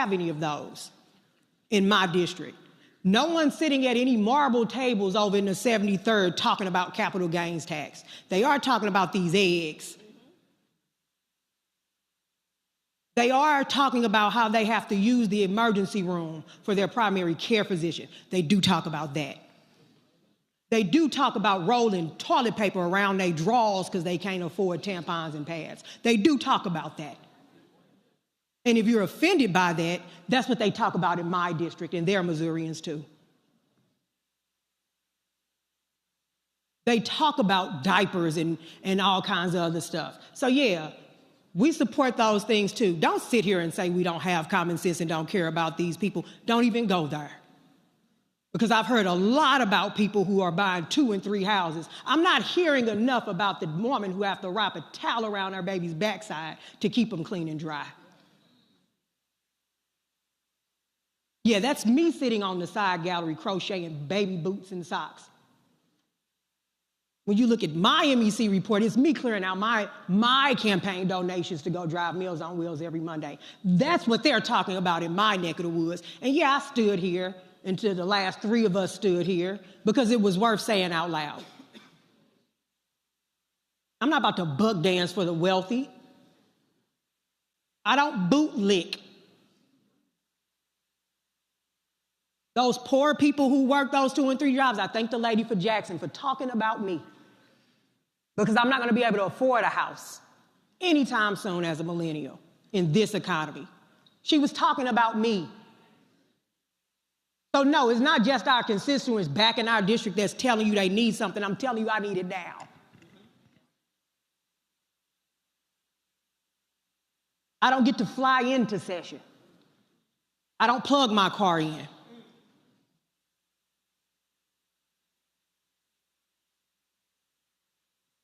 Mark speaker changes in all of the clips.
Speaker 1: have any of those in my district. No one's sitting at any marble tables over in the 73rd talking about capital gains tax. They are talking about these eggs. They are talking about how they have to use the emergency room for their primary care physician. They do talk about that. They do talk about rolling toilet paper around their drawers because they can't afford tampons and pads. They do talk about that. And if you're offended by that, that's what they talk about in my district, and they're Missourians too. They talk about diapers and all kinds of other stuff. So yeah, we support those things too. Don't sit here and say we don't have common sense and don't care about these people. Don't even go there. Because I've heard a lot about people who are buying 2 and 3 houses. I'm not hearing enough about the woman who have to wrap a towel around her baby's backside to keep them clean and dry. Yeah, that's me sitting on the side gallery crocheting baby boots and socks. When you look at my MEC report, it's me clearing out my campaign donations to go drive Meals on Wheels every Monday. That's what they're talking about in my neck of the woods. And yeah, I stood here until the last 3 of us stood here because it was worth saying out loud. I'm not about to buck dance for the wealthy. I don't bootlick. Those poor people who work those 2 and 3 jobs, I thank the lady for Jackson for talking about me. Because I'm not going to be able to afford a house anytime soon as a millennial in this economy. She was talking about me. So no, it's not just our constituents back in our district that's telling you they need something. I'm telling you I need it now. I don't get to fly into session. I don't plug my car in.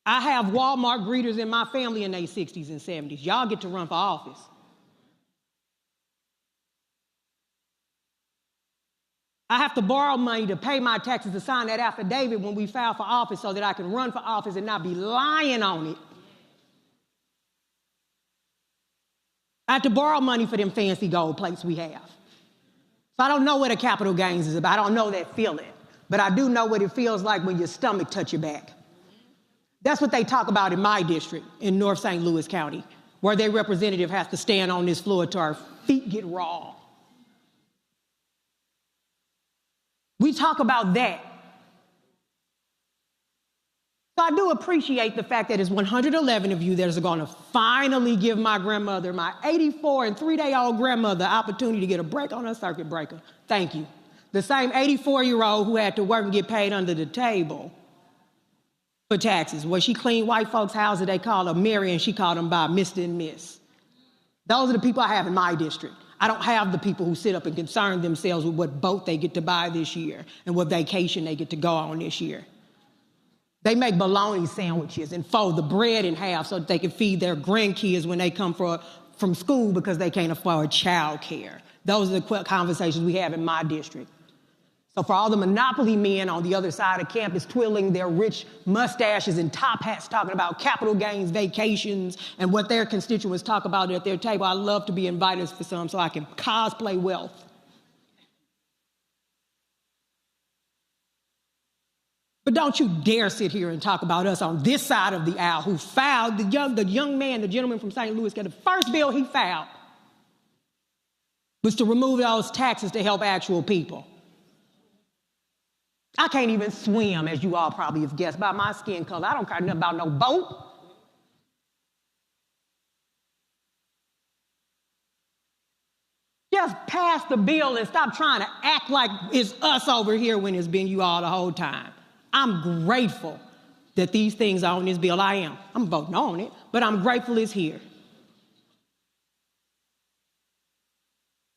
Speaker 1: I have Walmart greeters in my family in their 60s and 70s. Y'all get to run for office. I have to borrow money to pay my taxes to sign that affidavit when we file for office so that I can run for office and not be lying on it. I have to borrow money for them fancy gold plates we have. So I don't know what a capital gains is about. I don't know that feeling. But I do know what it feels like when your stomach touch your back. That's what they talk about in my district in North St. Louis County, where their representative has to stand on this floor till our feet get raw. We talk about that. So I do appreciate the fact that it's 111 of you that are going to finally give my grandmother, my 84 and 3-day-old grandmother, opportunity to get a break on her circuit breaker. Thank you. The same 84-year-old who had to work and get paid under the table for taxes. Well, she cleaned white folks' houses, they called her Mary, and she called them by Mr. and Miss. Those are the people I have in my district. I don't have the people who sit up and concern themselves with what boat they get to buy this year and what vacation they get to go on this year. They make bologna sandwiches and fold the bread in half so that they can feed their grandkids when they come from school because they can't afford child care. Those are the conversations we have in my district. So for all the monopoly men on the other side of campus twiddling their rich mustaches and top hats talking about capital gains, vacations, and what their constituents talk about at their table, I love to be invited for some so I can cosplay wealth. But don't you dare sit here and talk about us on this side of the aisle who filed, the young man, the gentleman from St. Louis, the first bill he filed was to remove those taxes to help actual people. I can't even swim, as you all probably have guessed, by my skin color. I don't care nothing about no boat. Just pass the bill and stop trying to act like it's us over here when it's been you all the whole time. I'm grateful that these things are on this bill. I am. I'm voting on it, but I'm grateful it's here.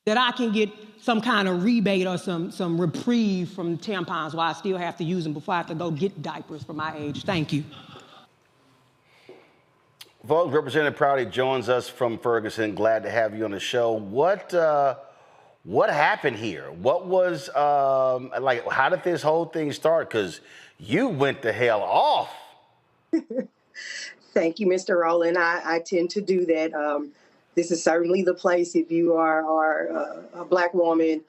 Speaker 1: That I can get some kind of rebate or some reprieve from tampons while I still have to use them before I have to go get diapers for my age. Thank you.
Speaker 2: Folks, Representative Prouty joins us from Ferguson. Glad to have you on the show. What happened here? What was, how did this whole thing start? Because you went the hell off.
Speaker 3: Thank you, Mr. Roland. I tend to do that. This is certainly the place if you are a Black woman,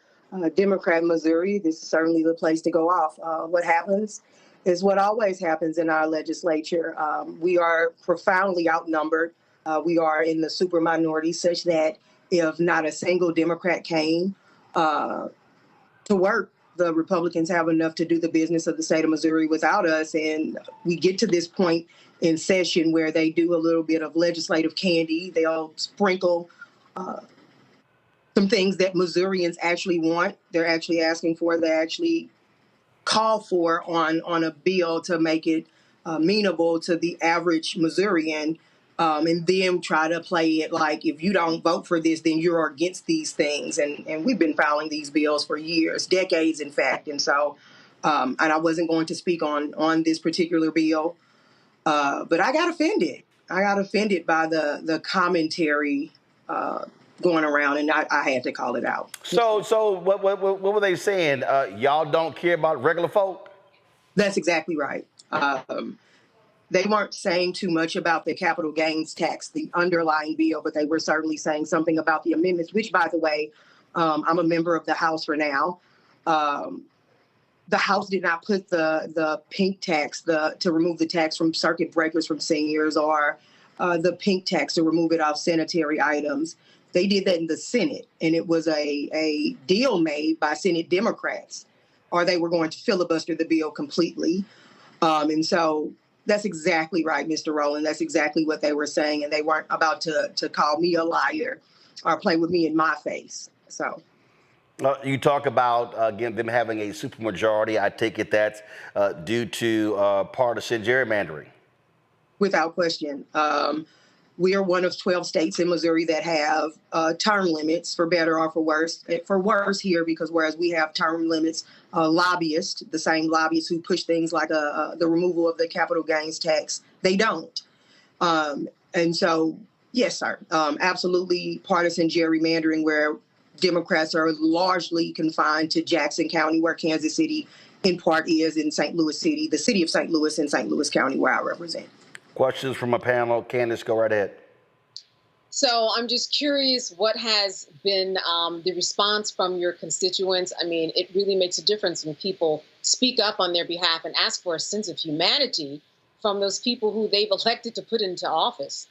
Speaker 3: Democrat in Missouri, this is certainly the place to go off. What happens is what always happens in our legislature. We are profoundly outnumbered. We are in the super minority such that if not a single Democrat came to work, the Republicans have enough to do the business of the state of Missouri without us. And we get to this point in session where they do a little bit of legislative candy. They'll sprinkle some things that Missourians actually want. They're actually asking for, they actually call for on a bill to make it amenable to the average Missourian. And then try to play it like, if you don't vote for this, then you're against these things. And we've been filing these bills for years, decades, in fact. And so, and I wasn't going to speak on this particular bill, but I got offended. I got offended by the commentary going around, and I had to call it out.
Speaker 2: So what were they saying? Y'all don't care about regular folk?
Speaker 3: That's exactly right. They weren't saying too much about the capital gains tax, the underlying bill, but they were certainly saying something about the amendments, which, by the way, I'm a member of the House for now. The House did not put the pink tax to remove the tax from circuit breakers from seniors, or the pink tax to remove it off sanitary items. They did that in the Senate, and it was a deal made by Senate Democrats, or they were going to filibuster the bill completely. And so that's exactly right, Mr. Roland. That's exactly what they were saying, and they weren't about to call me a liar or play with me in my face. So,
Speaker 2: you talk about again them having a supermajority. I take it that's due to partisan gerrymandering.
Speaker 3: Without question, we are one of 12 states in Missouri that have term limits, for better or for worse. For worse here, because whereas we have term limits, lobbyists, the same lobbyists who push things like the removal of the capital gains tax, they don't. And so, yes, sir, absolutely partisan gerrymandering, where Democrats are largely confined to Jackson County, where Kansas City in part is, in St. Louis City, the city of St. Louis and St. Louis County, where I represent.
Speaker 2: Questions from a panel. Candace, go right ahead.
Speaker 4: So I'm just curious, what has been the response from your constituents? I mean, it really makes a difference when people speak up on their behalf and ask for a sense of humanity from those people who they've elected to put into office.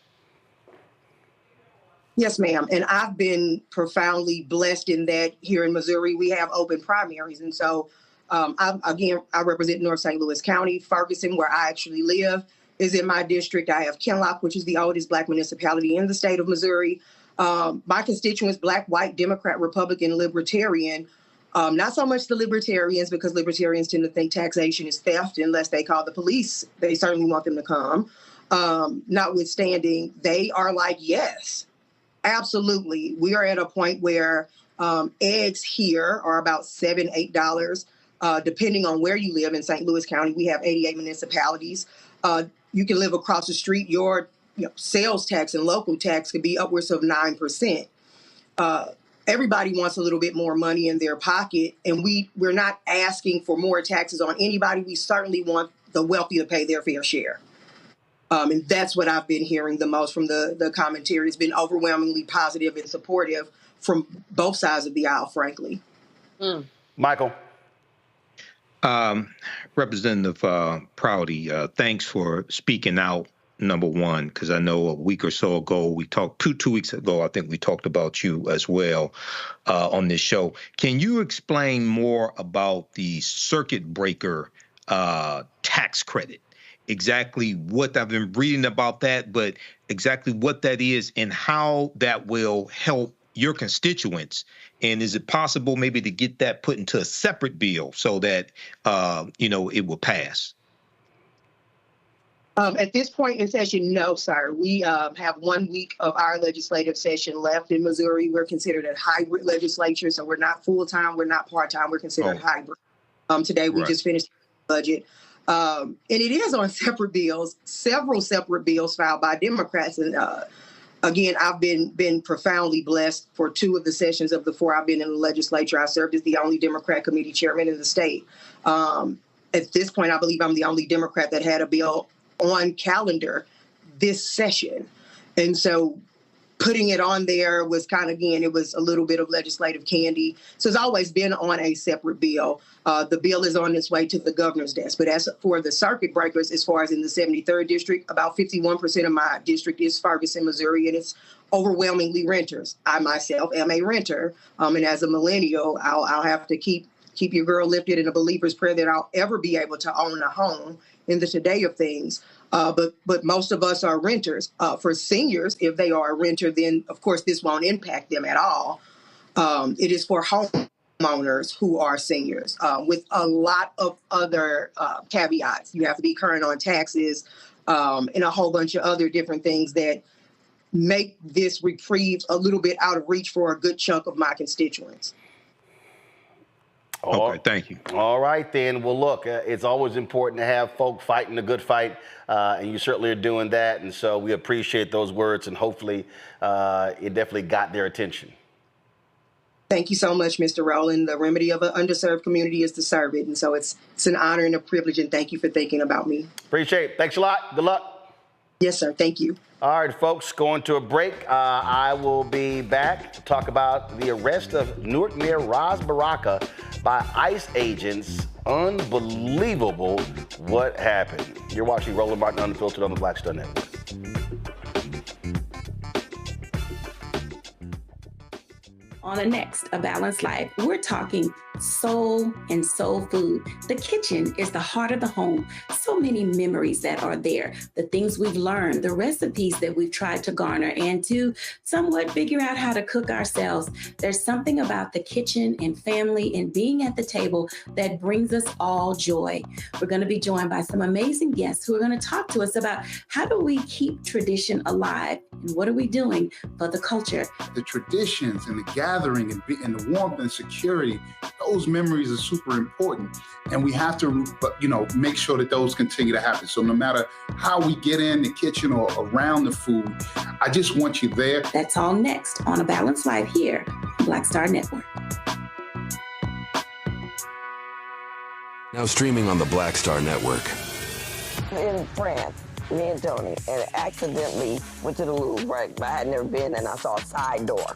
Speaker 3: Yes, ma'am. And I've been profoundly blessed in that here in Missouri, we have open primaries. And so, I represent North St. Louis County. Ferguson, where I actually live, is in my district. I have Kinloch, which is the oldest Black municipality in the state of Missouri. My constituents, Black, white, Democrat, Republican, Libertarian, not so much the Libertarians, because Libertarians tend to think taxation is theft unless they call the police. They certainly want them to come. Notwithstanding, they are like, yes, absolutely. We are at a point where eggs here are about $7, $8, depending on where you live in St. Louis County. We have 88 municipalities. You can live across the street. Your sales tax and local tax could be upwards of 9%. Everybody wants a little bit more money in their pocket, and we're not asking for more taxes on anybody. We certainly want the wealthy to pay their fair share. And that's what I've been hearing the most from the commentary. It's been overwhelmingly positive and supportive from both sides of the aisle, frankly.
Speaker 2: Michael.
Speaker 5: Representative Prouty, thanks for speaking out, number one, because I know a week or so ago, we talked, two weeks ago, I think we talked about you as well on this show. Can you explain more about the circuit breaker tax credit? Exactly what I've been reading about that, but exactly what that is and how that will help your constituents. And is it possible maybe to get that put into a separate bill so that, it will pass?
Speaker 3: At this point in session, no, sir. We have 1 week of our legislative session left in Missouri. We're considered a hybrid legislature, so we're not full-time, we're not part-time, we're considered hybrid. Today, we just finished the budget. And it is on separate bills, several separate bills filed by Democrats. And again, I've been profoundly blessed for 2 of the sessions of the 4 I've been in the legislature. I served as the only Democrat committee chairman in the state. At this point, I believe I'm the only Democrat that had a bill on calendar this session. And so putting it on there was kind of, again, it was a little bit of legislative candy. So it's always been on a separate bill. The bill is on its way to the governor's desk. But as for the circuit breakers, as far as in the 73rd district, about 51% of my district is Ferguson, Missouri, and it's overwhelmingly renters. I myself am a renter. And as a millennial, I'll have to keep your girl lifted in a believer's prayer that I'll ever be able to own a home in the today of things. But most of us are renters. For seniors, if they are a renter, then of course this won't impact them at all. It is for homeowners who are seniors, with a lot of other caveats. You have to be current on taxes, and a whole bunch of other different things that make this reprieve a little bit out of reach for a good chunk of my constituents.
Speaker 5: Okay, thank you.
Speaker 2: All right, then. Well, look, it's always important to have folk fighting the good fight, and you certainly are doing that. And so we appreciate those words, and hopefully it definitely got their attention.
Speaker 3: Thank you so much, Mr. Roland. The remedy of an underserved community is to serve it. And so it's an honor and a privilege, and thank you for thinking about me.
Speaker 2: Appreciate it. Thanks a lot. Good luck.
Speaker 3: Yes, sir. Thank you.
Speaker 2: All right, folks, going to a break. I will be back to talk about the arrest of Newark Mayor Ras Baraka by ICE agents. Unbelievable what happened. You're watching Roland Martin Unfiltered on the Black Star Network.
Speaker 6: On the next A Balanced Life, we're talking soul and soul food. The kitchen is the heart of the home. So many memories that are there, the things we've learned, the recipes that we've tried to garner and to somewhat figure out how to cook ourselves. There's something about the kitchen and family and being at the table that brings us all joy. We're going to be joined by some amazing guests who are going to talk to us about how do we keep tradition alive and what are we doing for the culture.
Speaker 7: The traditions and the gathering and the warmth and security, those memories are super important, and we have to, make sure that those continue to happen. So no matter how we get in the kitchen or around the food, I just want you there.
Speaker 6: That's all next on A Balanced Life here on Black Star Network.
Speaker 8: Now streaming on the Black Star Network.
Speaker 9: In France, me and Tony, and accidentally went to the Louvre, right? I had never been, and I saw a side door.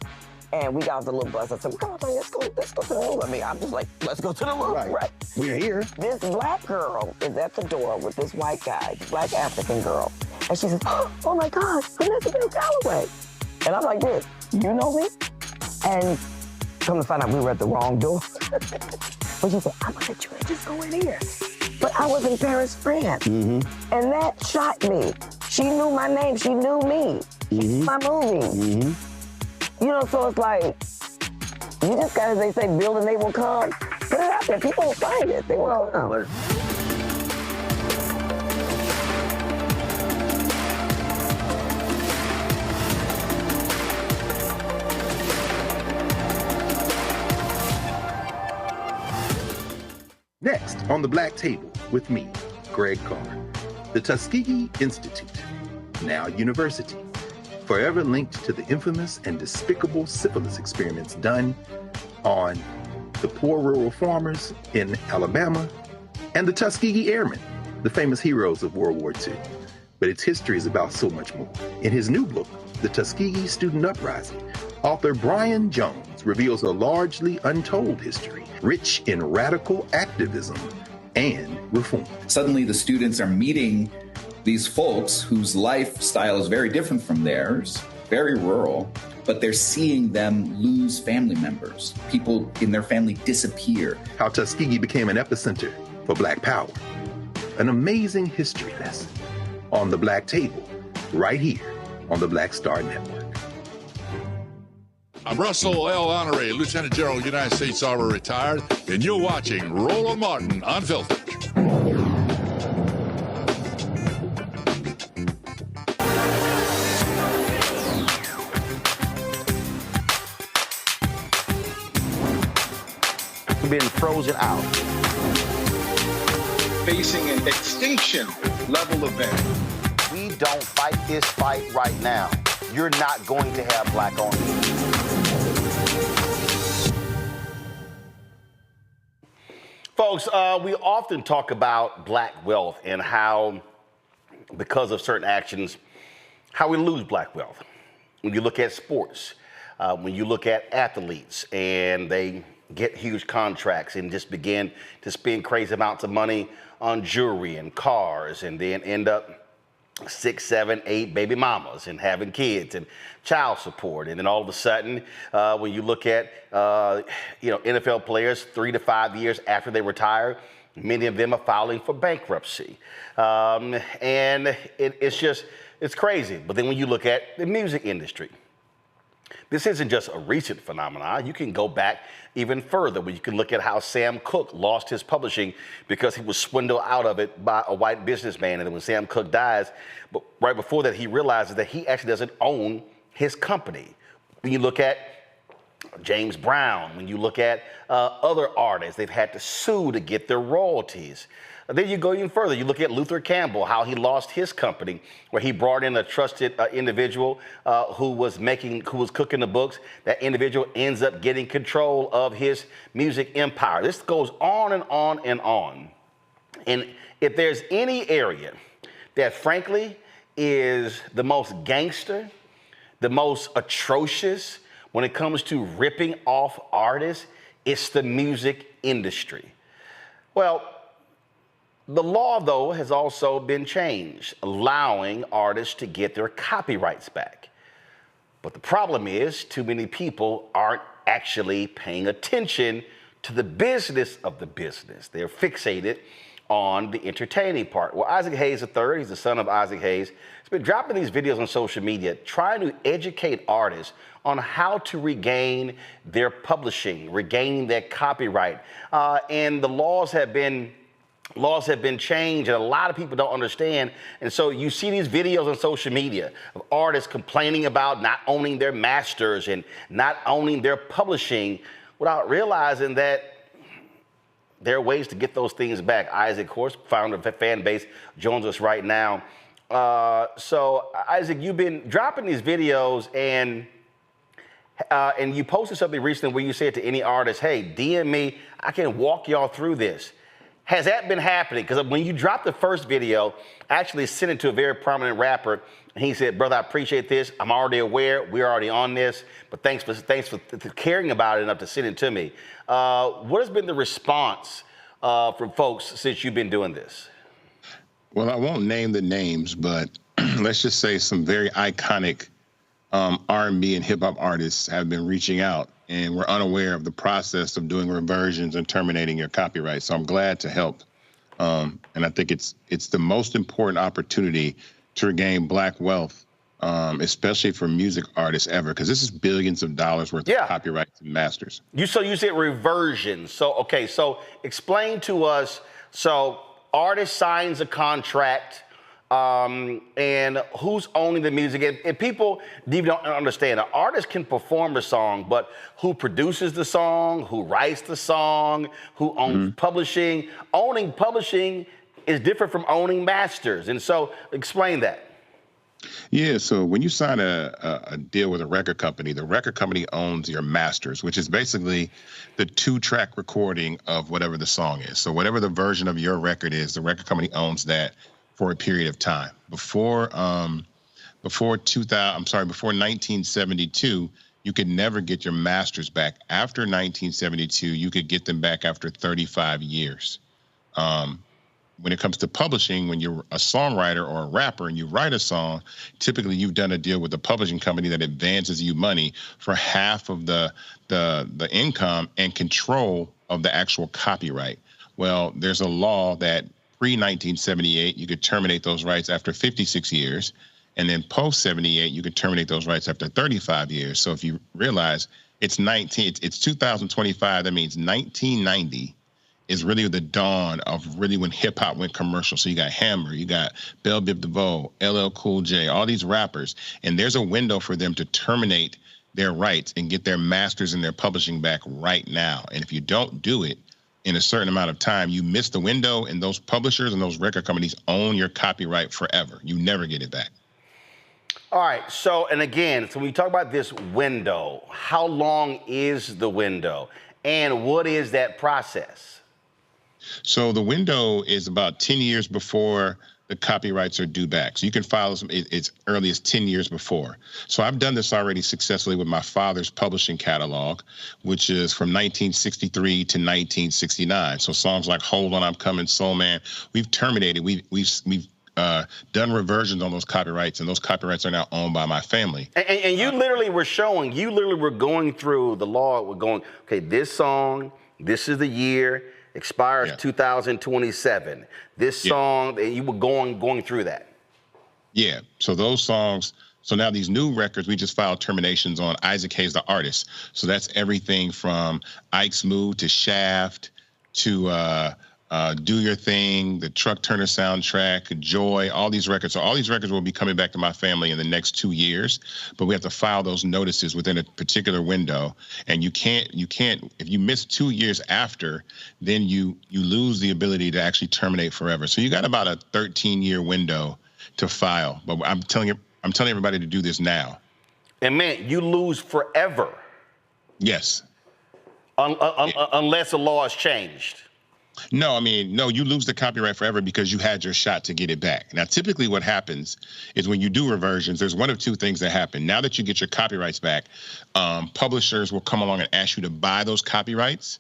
Speaker 9: And we got off the little bus. I said, come on, let's go to the Louvre. I mean, I'm just like, let's go to the Louvre, right?
Speaker 2: We're here.
Speaker 9: This black girl is at the door with this white guy, black African girl. And she says, oh my God, Vanessa Bell Calloway. And I'm like this, you know me? And come to find out we were at the wrong door. But she said, I'm gonna let you just go in here. But I was in Paris, France. Mm-hmm. And that shocked me. She knew my name, she knew me. She saw my movie. Mm-hmm. So it's like, you just gotta, they say, build and they will come. Put it out there, people will find it, they will come.
Speaker 10: Next on the Black Table with me, Greg Carr, the Tuskegee Institute, now university, forever linked to the infamous and despicable syphilis experiments done on the poor rural farmers in Alabama and the Tuskegee Airmen, the famous heroes of World War II. But its history is about so much more. In his new book, The Tuskegee Student Uprising, author Brian Jones reveals a largely untold history, rich in radical activism and reform.
Speaker 11: Suddenly the students are meeting these folks whose lifestyle is very different from theirs, very rural, but they're seeing them lose family members. People in their family disappear.
Speaker 10: How Tuskegee became an epicenter for Black power. An amazing history lesson on the Black Table, right here on the Black Star Network.
Speaker 12: I'm Russell L. Honoré, Lieutenant General, United States Army, retired, and you're watching Roland Martin Unfiltered.
Speaker 2: Been frozen out.
Speaker 7: Facing an extinction level event.
Speaker 2: We don't fight this fight right now. You're not going to have Black ownership. Folks, we often talk about Black wealth and how, because of certain actions, how we lose Black wealth. when you look at sports, when you look at athletes and they get huge contracts and just begin to spend crazy amounts of money on jewelry and cars and then end up 6, 7, 8 baby mamas and having kids and child support. And then all of a sudden, when you look at, NFL players 3 to 5 years after they retire, many of them are filing for bankruptcy. And it's crazy. But then when you look at the music industry, this isn't just a recent phenomenon. You can go back even further, where you can look at how Sam Cooke lost his publishing because he was swindled out of it by a white businessman. And then when Sam Cooke dies, but right before that, he realizes that he actually doesn't own his company. When you look at James Brown, when you look at other artists, they've had to sue to get their royalties. Then you go even further. You look at Luther Campbell, how he lost his company, where he brought in a trusted individual who was cooking the books. That individual ends up getting control of his music empire. This goes on and on and on. And if there's any area that, frankly, is the most gangster, the most atrocious when it comes to ripping off artists, it's the music industry. Well, the law, though, has also been changed, allowing artists to get their copyrights back. But the problem is, too many people aren't actually paying attention to the business of the business. They're fixated on the entertaining part. Well, Isaac Hayes III, he's the son of Isaac Hayes, has been dropping these videos on social media, trying to educate artists on how to regain their publishing, regain their copyright. And the laws have been changed, and a lot of people don't understand. And so you see these videos on social media of artists complaining about not owning their masters and not owning their publishing without realizing that there are ways to get those things back. Isaac, of course, founder of a fan base, joins us right now. So Isaac, you've been dropping these videos, and you posted something recently where you said to any artist, hey, DM me, I can walk y'all through this. Has that been happening? Because when you dropped the first video, I actually sent it to a very prominent rapper, and he said, brother, I appreciate this. I'm already aware. We're already on this. But thanks for caring about it enough to send it to me. What has been the response from folks since you've been doing this?
Speaker 13: Well, I won't name the names, but let's just say some very iconic R&B and hip-hop artists have been reaching out, and we're unaware of the process of doing reversions and terminating your copyright. So I'm glad to help. And I think it's the most important opportunity to regain Black wealth, especially for music artists ever, because this is billions of dollars worth of copyrights and masters.
Speaker 2: So you said reversion. So explain to us, so artist signs a contract, and who's owning the music? And people don't understand. An artist can perform a song, but who produces the song, who writes the song, who owns publishing? Owning publishing is different from owning masters. And so explain that.
Speaker 13: Yeah, so when you sign a deal with a record company, the record company owns your masters, which is basically the 2-track recording of whatever the song is. So whatever the version of your record is, the record company owns that for a period of time. Before 1972, you could never get your masters back. After 1972, you could get them back after 35 years. When it comes to publishing, when you're a songwriter or a rapper and you write a song, typically you've done a deal with a publishing company that advances you money for half of the income and control of the actual copyright. Well, there's a law that pre-1978, you could terminate those rights after 56 years. And then post-78, you could terminate those rights after 35 years. So if you realize it's 2025, that means 1990 is really the dawn of really when hip-hop went commercial. So you got Hammer, you got Bell Biv DeVoe, LL Cool J, all these rappers. And there's a window for them to terminate their rights and get their masters and their publishing back right now. And if you don't do it in a certain amount of time, you miss the window, and those publishers and those record companies own your copyright forever. You never get it back.
Speaker 2: All right, so when you talk about this window, how long is the window, and what is that process?
Speaker 13: So the window is about 10 years before the copyrights are due back. So you can file them as early as 10 years before. So I've done this already successfully with my father's publishing catalog, which is from 1963 to 1969. So songs like Hold On, I'm Coming, Soul Man, we've terminated. We've done reversions on those copyrights, and those copyrights are now owned by my family.
Speaker 2: And you literally were going through the law, we're going, okay, this song, this is the year, expires 2027. This song, and you were going through that.
Speaker 13: Yeah, so those songs, so now these new records, we just filed terminations on Isaac Hayes, the artist. So that's everything from Ike's Mood to Shaft to Do Your Thing, the Truck Turner soundtrack, Joy, all these records. So all these records will be coming back to my family in the next 2 years, but we have to file those notices within a particular window. And you can't, if you miss 2 years after, then you lose the ability to actually terminate forever. So you got about a 13-year window to file. But I'm telling everybody to do this now.
Speaker 2: And man, you lose forever.
Speaker 13: Yes.
Speaker 2: Unless the law has changed.
Speaker 13: No, you lose the copyright forever because you had your shot to get it back. Now, typically what happens is when you do reversions, there's one of two things that happen. Now that you get your copyrights back, publishers will come along and ask you to buy those copyrights.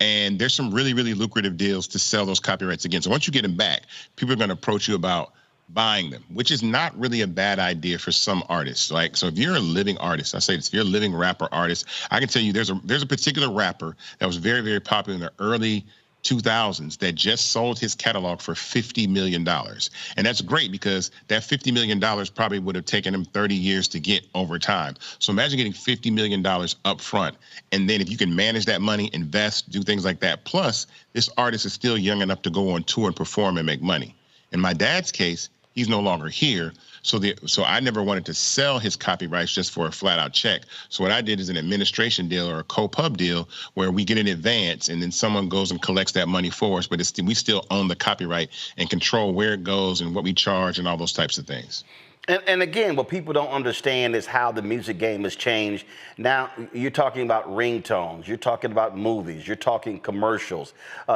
Speaker 13: And there's some really, really lucrative deals to sell those copyrights again. So once you get them back, people are going to approach you about buying them, which is not really a bad idea for some artists. So if you're a living artist, I say this, if you're a living rapper artist, I can tell you there's a particular rapper that was very, very popular in the early 2000s that just sold his catalog for $50 million. And that's great because that $50 million probably would have taken him 30 years to get over time. So imagine getting $50 million up front. And then if you can manage that money, invest, do things like that. Plus, this artist is still young enough to go on tour and perform and make money. In my dad's case, he's no longer here. So I never wanted to sell his copyrights just for a flat out check. So what I did is an administration deal or a co-pub deal where we get an advance and then someone goes and collects that money for us, but we still own the copyright and control where it goes and what we charge and all those types of things.
Speaker 2: And again, what people don't understand is how the music game has changed. Now, you're talking about ringtones, you're talking about movies, you're talking commercials,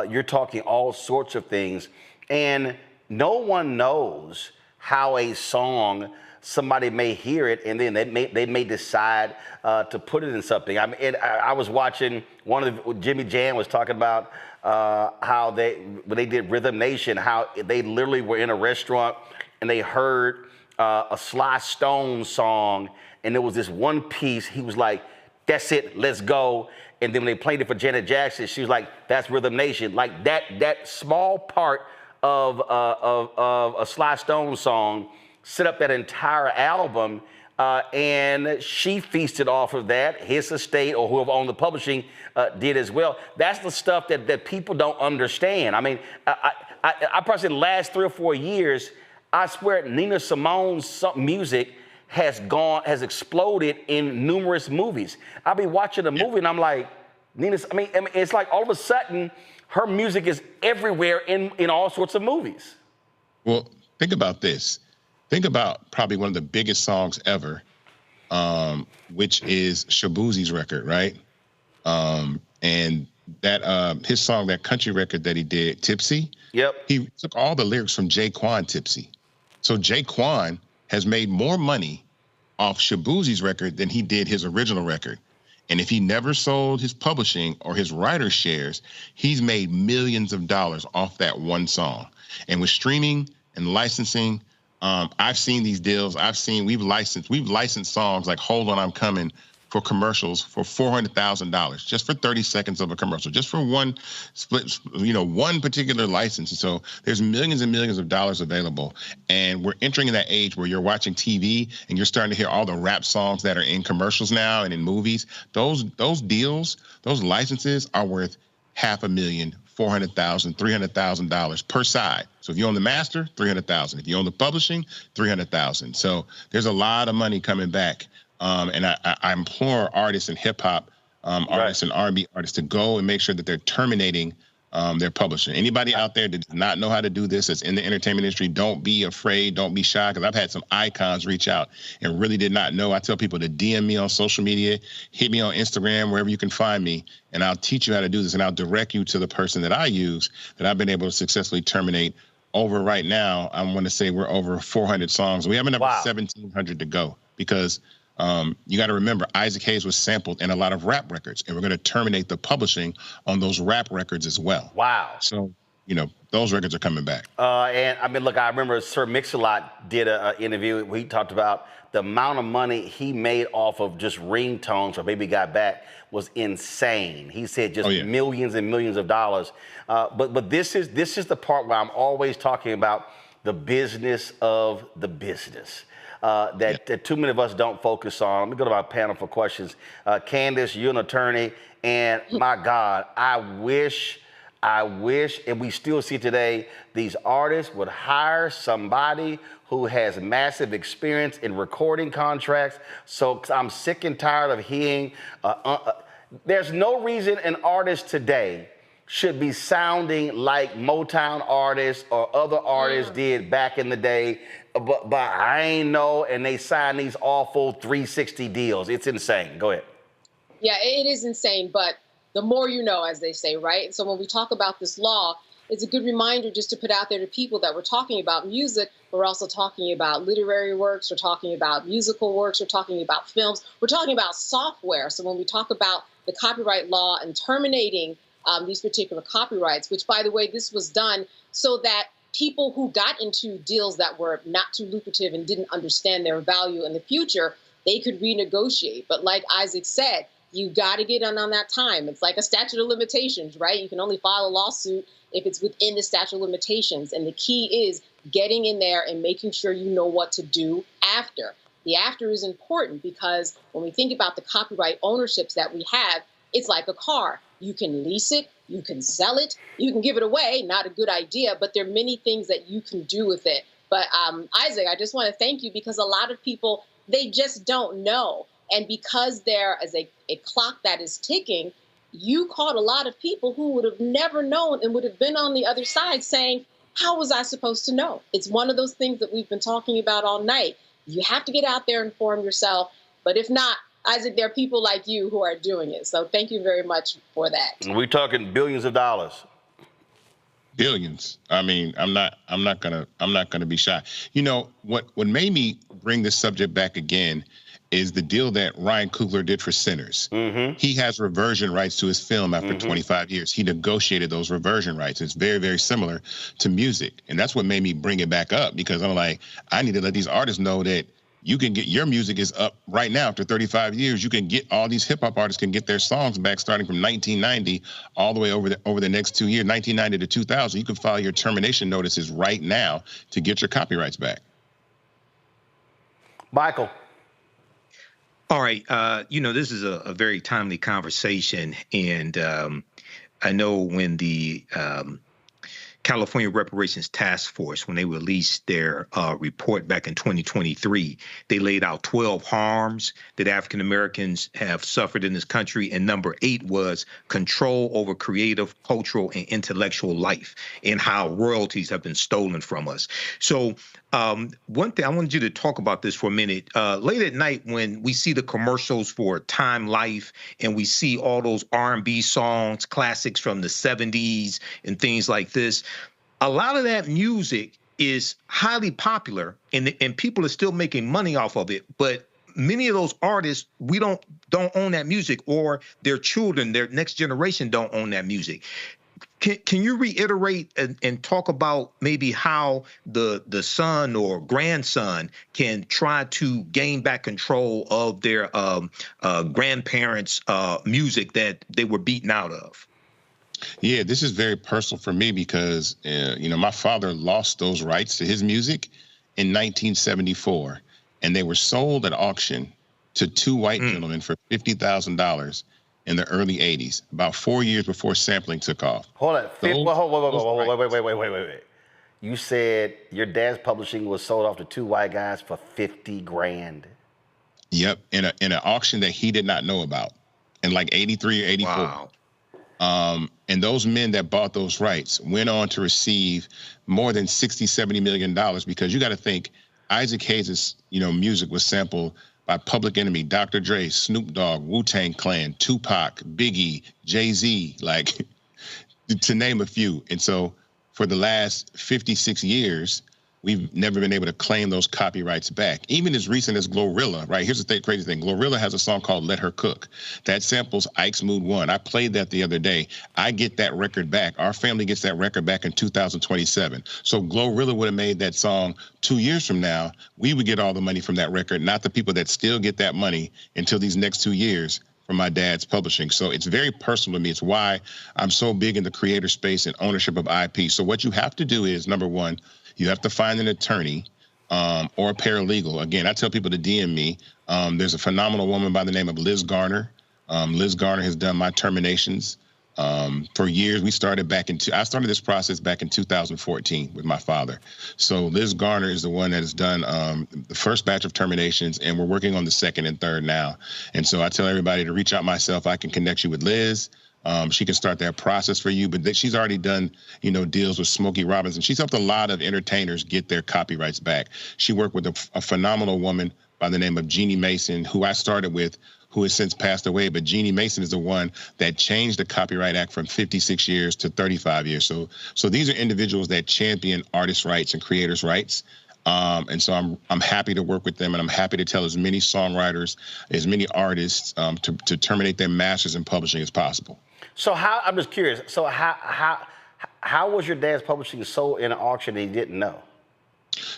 Speaker 2: you're talking all sorts of things. And no one knows how a song, somebody may hear it and then they may decide to put it in something. I was watching Jimmy Jam was talking about how when they did Rhythm Nation, how they literally were in a restaurant and they heard a Sly Stone song, and there was this one piece. He was like, "That's it, let's go." And then when they played it for Janet Jackson, she was like, "That's Rhythm Nation." Like that small part of a Sly Stone song set up that entire album, and she feasted off of that. His estate or whoever owned the publishing did as well. That's the stuff that people don't understand. I mean, I probably in the last 3 or 4 years, I swear Nina Simone's music has exploded in numerous movies. I'll be watching a movie and I'm like, it's like all of a sudden, her music is everywhere in all sorts of movies.
Speaker 13: Well, think about this. Think about probably one of the biggest songs ever, which is Shaboozie's record, right? And that his song, that country record that he did, Tipsy.
Speaker 2: Yep.
Speaker 13: He took all the lyrics from Jaquan Tipsy. So Jaquan has made more money off Shaboozie's record than he did his original record. And if he never sold his publishing or his writer's shares, he's made millions of dollars off that one song. And with streaming and licensing, I've seen these deals. We've licensed songs like Hold On, I'm Coming for commercials for $400,000 just for 30 seconds of a commercial, just for one split, one particular license. And so there's millions and millions of dollars available. And we're entering in that age where you're watching TV and you're starting to hear all the rap songs that are in commercials now and in movies. Those deals, those licenses are worth $500,000, $400,000, $300,000 per side. So if you own the master, $300,000. If you own the publishing, $300,000. So there's a lot of money coming back. And I implore artists and hip hop artists and R&B artists to go and make sure that they're terminating their publishing. Anybody out there that does not know how to do this, that's in the entertainment industry, don't be afraid, don't be shy, because I've had some icons reach out and really did not know. I tell people to DM me on social media, hit me on Instagram, wherever you can find me, and I'll teach you how to do this, and I'll direct you to the person that I use that I've been able to successfully terminate over right now, I want to say we're over 400 songs. We have another 1,700 to go because you got to remember, Isaac Hayes was sampled in a lot of rap records, and we're going to terminate the publishing on those rap records as well.
Speaker 2: Wow.
Speaker 13: So, those records are coming back.
Speaker 2: And I mean, look, I remember Sir Mix-a-Lot did an interview where he talked about the amount of money he made off of just ringtones for Baby Got Back was insane. He said just millions and millions of dollars. But this is the part where I'm always talking about the business of the business. That too many of us don't focus on. Let me go to my panel for questions. Candace, you're an attorney, and my God, I wish, and we still see today, these artists would hire somebody who has massive experience in recording contracts. So I'm sick and tired of hearing, there's no reason an artist today should be sounding like Motown artists or other artists did back in the day, but I ain't know, and they sign these awful 360 deals. It's insane. Go ahead.
Speaker 4: Yeah, it is insane, but the more you know, as they say, right? So when we talk about this law, it's a good reminder just to put out there to people that we're talking about music. We're also talking about literary works. We're talking about musical works. We're talking about films. We're talking about software. So when we talk about the copyright law and terminating these particular copyrights, which, by the way, this was done so that people who got into deals that were not too lucrative and didn't understand their value in the future, they could renegotiate. But like Isaac said, you got to get on that time. It's like a statute of limitations, right? You can only file a lawsuit if it's within the statute of limitations. And the key is getting in there and making sure you know what to do after. The after is important because when we think about the copyright ownerships that we have, it's like a car. You can lease it, you can sell it, you can give it away. Not a good idea, but there are many things that you can do with it. But Isaac, I just want to thank you because a lot of people, they just don't know. And because there is a clock that is ticking, you caught a lot of people who would have never known and would have been on the other side saying, how was I supposed to know? It's one of those things that we've been talking about all night. You have to get out there and inform yourself. But if not, Isaac, there are people like you who are doing it. So thank you very much for that.
Speaker 2: We're talking billions of dollars.
Speaker 13: Billions. I mean, I'm not gonna be shy. You know what made me bring this subject back again is the deal that Ryan Coogler did for Sinners. Mm-hmm. He has reversion rights to his film after 25 years. He negotiated those reversion rights. It's very, very similar to music. And that's what made me bring it back up because I'm like, I need to let these artists know that you can get your music is up right now after 35 years. You can get all these hip hop artists can get their songs back starting from 1990 all the way over the next 2 years, 1990 to 2000. You can file your termination notices right now to get your copyrights back.
Speaker 2: Michael.
Speaker 5: All right. This is a very timely conversation. And I know when the California Reparations Task Force, when they released their report back in 2023, they laid out 12 harms that African Americans have suffered in this country. And number 8 was control over creative, cultural, and intellectual life and how royalties have been stolen from us. So one thing I wanted you to talk about this for a minute. Late at night when we see the commercials for Time Life and we see all those R&B songs, classics from the 70s and things like this, a lot of that music is highly popular and people are still making money off of it. But many of those artists, we don't own that music, or their children, their next generation don't own that music. Can you reiterate and talk about maybe how the son or grandson can try to gain back control of their grandparents' music that they were beaten out of?
Speaker 13: Yeah, this is very personal for me because, my father lost those rights to his music in 1974, and they were sold at auction to 2 white gentlemen for $50,000 in the early 80s, about 4 years before sampling took off.
Speaker 2: Hold on. Wait. You said your dad's publishing was sold off to 2 white guys for $50,000.
Speaker 13: Yep, in an auction that he did not know about in like 83 or 84.
Speaker 5: Wow.
Speaker 13: And those men that bought those rights went on to receive more than $60-70 million because you got to think Isaac Hayes' music was sampled by Public Enemy, Dr. Dre, Snoop Dogg, Wu-Tang Clan, Tupac, Biggie, Jay-Z, like to name a few. And so for the last 56 years, we've never been able to claim those copyrights back. Even as recent as Glorilla, right? Here's the crazy thing. Glorilla has a song called Let Her Cook. That samples Ike's Mood 1. I played that the other day. I get that record back. Our family gets that record back in 2027. So Glorilla would have made that song 2 years from now. We would get all the money from that record, not the people that still get that money until these next 2 years from my dad's publishing. So it's very personal to me. It's why I'm so big in the creator space and ownership of IP. So what you have to do is, number one, you have to find an attorney or a paralegal. Again, I tell people to DM me. There's a phenomenal woman by the name of Liz Garner. Liz Garner has done my terminations for years. I started this process back in 2014 with my father. So Liz Garner is the one that has done the first batch of terminations, and we're working on the second and third now. And so I tell everybody to reach out myself. I can connect you with Liz. She can start that process for you, but she's already done, deals with Smokey Robinson. She's helped a lot of entertainers get their copyrights back. She worked with a phenomenal woman by the name of Jeannie Mason, who I started with, who has since passed away. But Jeannie Mason is the one that changed the Copyright Act from 56 years to 35 years. So these are individuals that champion artists' rights and creators' rights. And so I'm happy to work with them, and I'm happy to tell as many songwriters, as many artists to terminate their masters in publishing as possible.
Speaker 2: So I'm just curious. So how was your dad's publishing sold in an auction that he didn't know?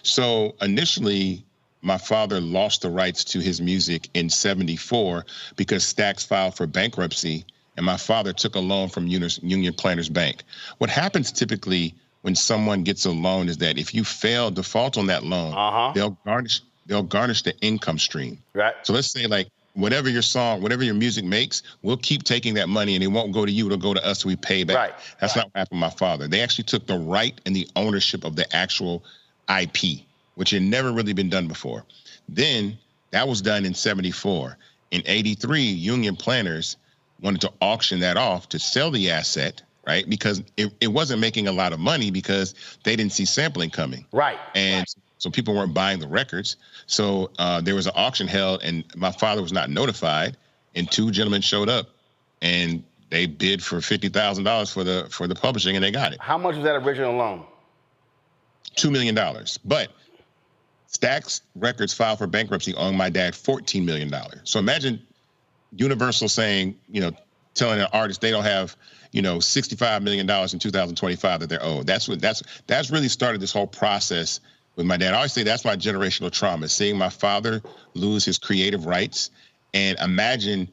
Speaker 13: So initially, my father lost the rights to his music in '74 because Stax filed for bankruptcy, and my father took a loan from Union Planters Bank. What happens typically when someone gets a loan is that if you default on that loan, they'll garnish the income stream.
Speaker 2: Right.
Speaker 13: So let's say whatever your music makes, we'll keep taking that money and it won't go to you, it'll go to us so we pay back.
Speaker 2: Right.
Speaker 13: That's not what happened with my father. They actually took the right and the ownership of the actual IP, which had never really been done before. Then that was done in '74. In '83, Union Planters wanted to auction that off to sell the asset, right? Because it wasn't making a lot of money because they didn't see sampling coming.
Speaker 2: Right.
Speaker 13: And so people weren't buying the records. So there was an auction held, and my father was not notified, and two gentlemen showed up, and they bid for $50,000 for the publishing, and they got it.
Speaker 2: How much was that original loan?
Speaker 13: $2 million. But Stax Records filed for bankruptcy on my dad $14 million. So imagine Universal saying, telling an artist they don't have, $65 million in 2025 that they're owed. That's really started this whole process with my dad. I always say that's my generational trauma, seeing my father lose his creative rights. And imagine,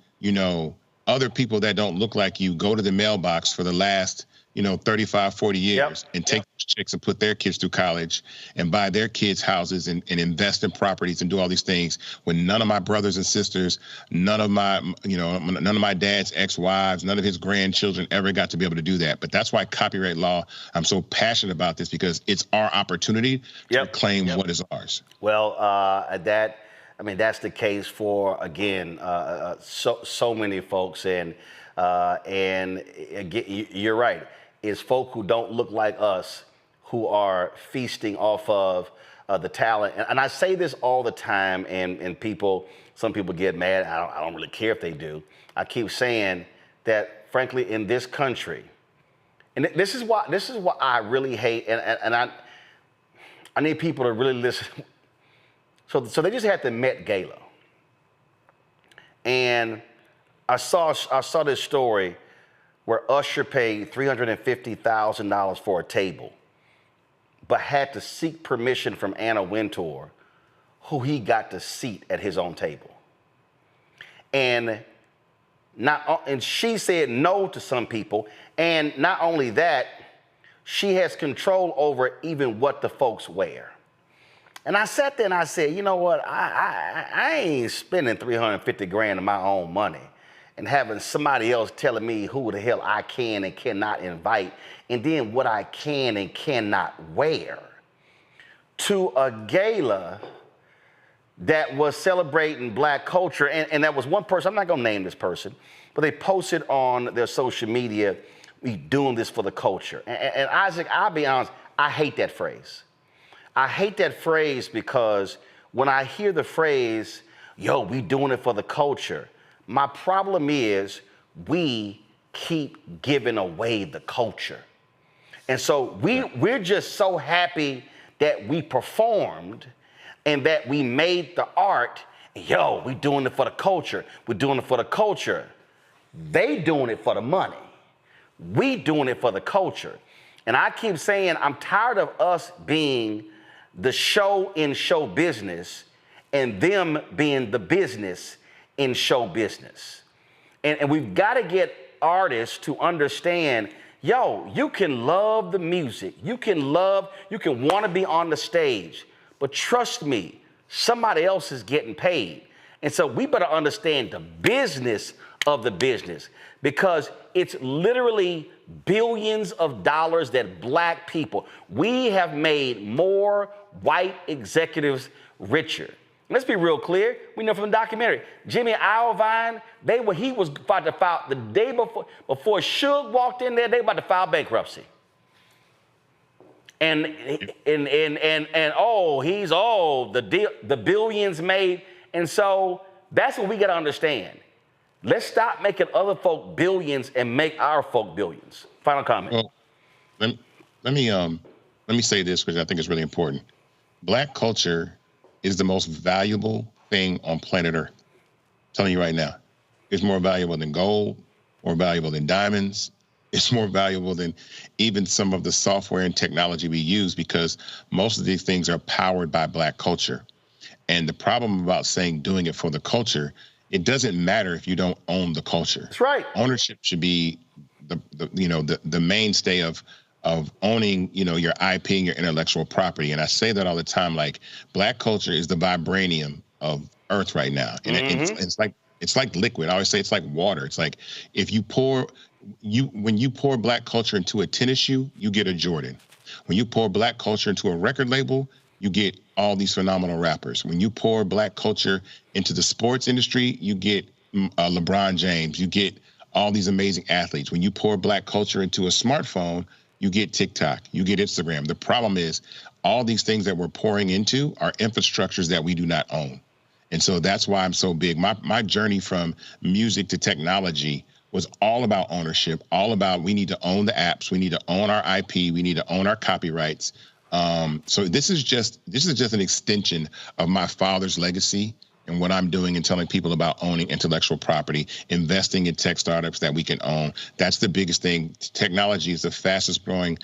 Speaker 13: other people that don't look like you go to the mailbox for the last, 35, 40 years and take those checks and put their kids through college and buy their kids houses and invest in properties and do all these things when none of my brothers and sisters, none of my dad's ex-wives, none of his grandchildren ever got to be able to do that. But that's why copyright law, I'm so passionate about this, because it's our opportunity to claim what is ours.
Speaker 2: Well, that's the case for, again, so many folks. And again, you're right. It's folk who don't look like us who are feasting off of the talent. And I say this all the time, and some people get mad. I don't really care if they do. I keep saying that, frankly, in this country, and this is what I really hate, and I need people to really listen. So they just had the Met Gala, and I saw this story where Usher paid $350,000 for a table, but had to seek permission from Anna Wintour, who he got to seat at his own table. And she said no to some people, and not only that, she has control over even what the folks wear. And I sat there and I said, you know what? I ain't spending $350,000 of my own money and having somebody else telling me who the hell I can and cannot invite, and then what I can and cannot wear, to a gala that was celebrating Black culture. And that was one person, I'm not gonna name this person, but they posted on their social media, we doing this for the culture. And Isaac, I'll be honest, I hate that phrase. I hate that phrase because when I hear the phrase, we doing it for the culture, my problem is we keep giving away the culture. And so we're just so happy that we performed and that we made the art. Yo, we doing it for the culture. We're doing it for the culture. They doing it for the money. We doing it for the culture. And I keep saying I'm tired of us being the show in show business and them being the business in show business. And we've got to get artists to understand, yo, you can love the music. You can want to be on the stage. But trust me, somebody else is getting paid. And so we better understand the business of the business, because it's literally billions of dollars that black people, we have made more white executives richer. Let's be real clear. We know from the documentary, Jimmy Iovine, he was about to file the day before Suge walked in there, they about to file bankruptcy. And the billions made. And so that's what we got to understand. Let's stop making other folk billions and make our folk billions. Final comment.
Speaker 13: Well, let me say this, because I think it's really important. Black culture is the most valuable thing on planet Earth. I'm telling you right now, it's more valuable than gold, more valuable than diamonds. It's more valuable than even some of the software and technology we use, because most of these things are powered by black culture. And the problem about saying doing it for the culture, it doesn't matter if you don't own the culture.
Speaker 2: That's right.
Speaker 13: Ownership should be the mainstay of owning, your IP and your intellectual property. And I say that all the time, like black culture is the vibranium of Earth right now. And it's like liquid. I always say it's like water. It's like if when you pour black culture into a tennis shoe, you get a Jordan. When you pour black culture into a record label, you get all these phenomenal rappers. When you pour black culture into the sports industry, you get LeBron James. You get all these amazing athletes. When you pour black culture into a smartphone, you get TikTok, you get Instagram. The problem is all these things that we're pouring into are infrastructures that we do not own. And so that's why I'm so big. My journey from music to technology was all about ownership, all about we need to own the apps, we need to own our IP, we need to own our copyrights. So this is just an extension of my father's legacy and what I'm doing and telling people about owning intellectual property, investing in tech startups that we can own. That's the biggest thing. Technology is the fastest growing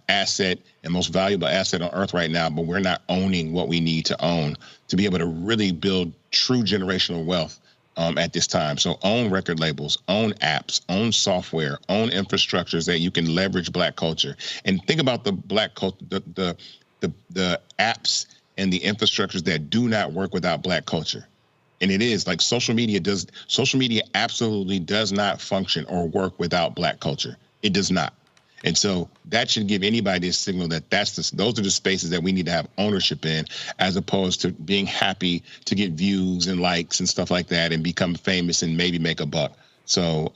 Speaker 13: asset and most valuable asset on Earth right now, but we're not owning what we need to own to be able to really build true generational wealth at this time. So own record labels, own apps, own software, own infrastructures that you can leverage black culture. And think about the black culture, the apps and the infrastructures that do not work without black culture. And it is like social media absolutely does not function or work without black culture. It does not. And so that should give anybody a signal that those are the spaces that we need to have ownership in, as opposed to being happy to get views and likes and stuff like that and become famous and maybe make a buck. So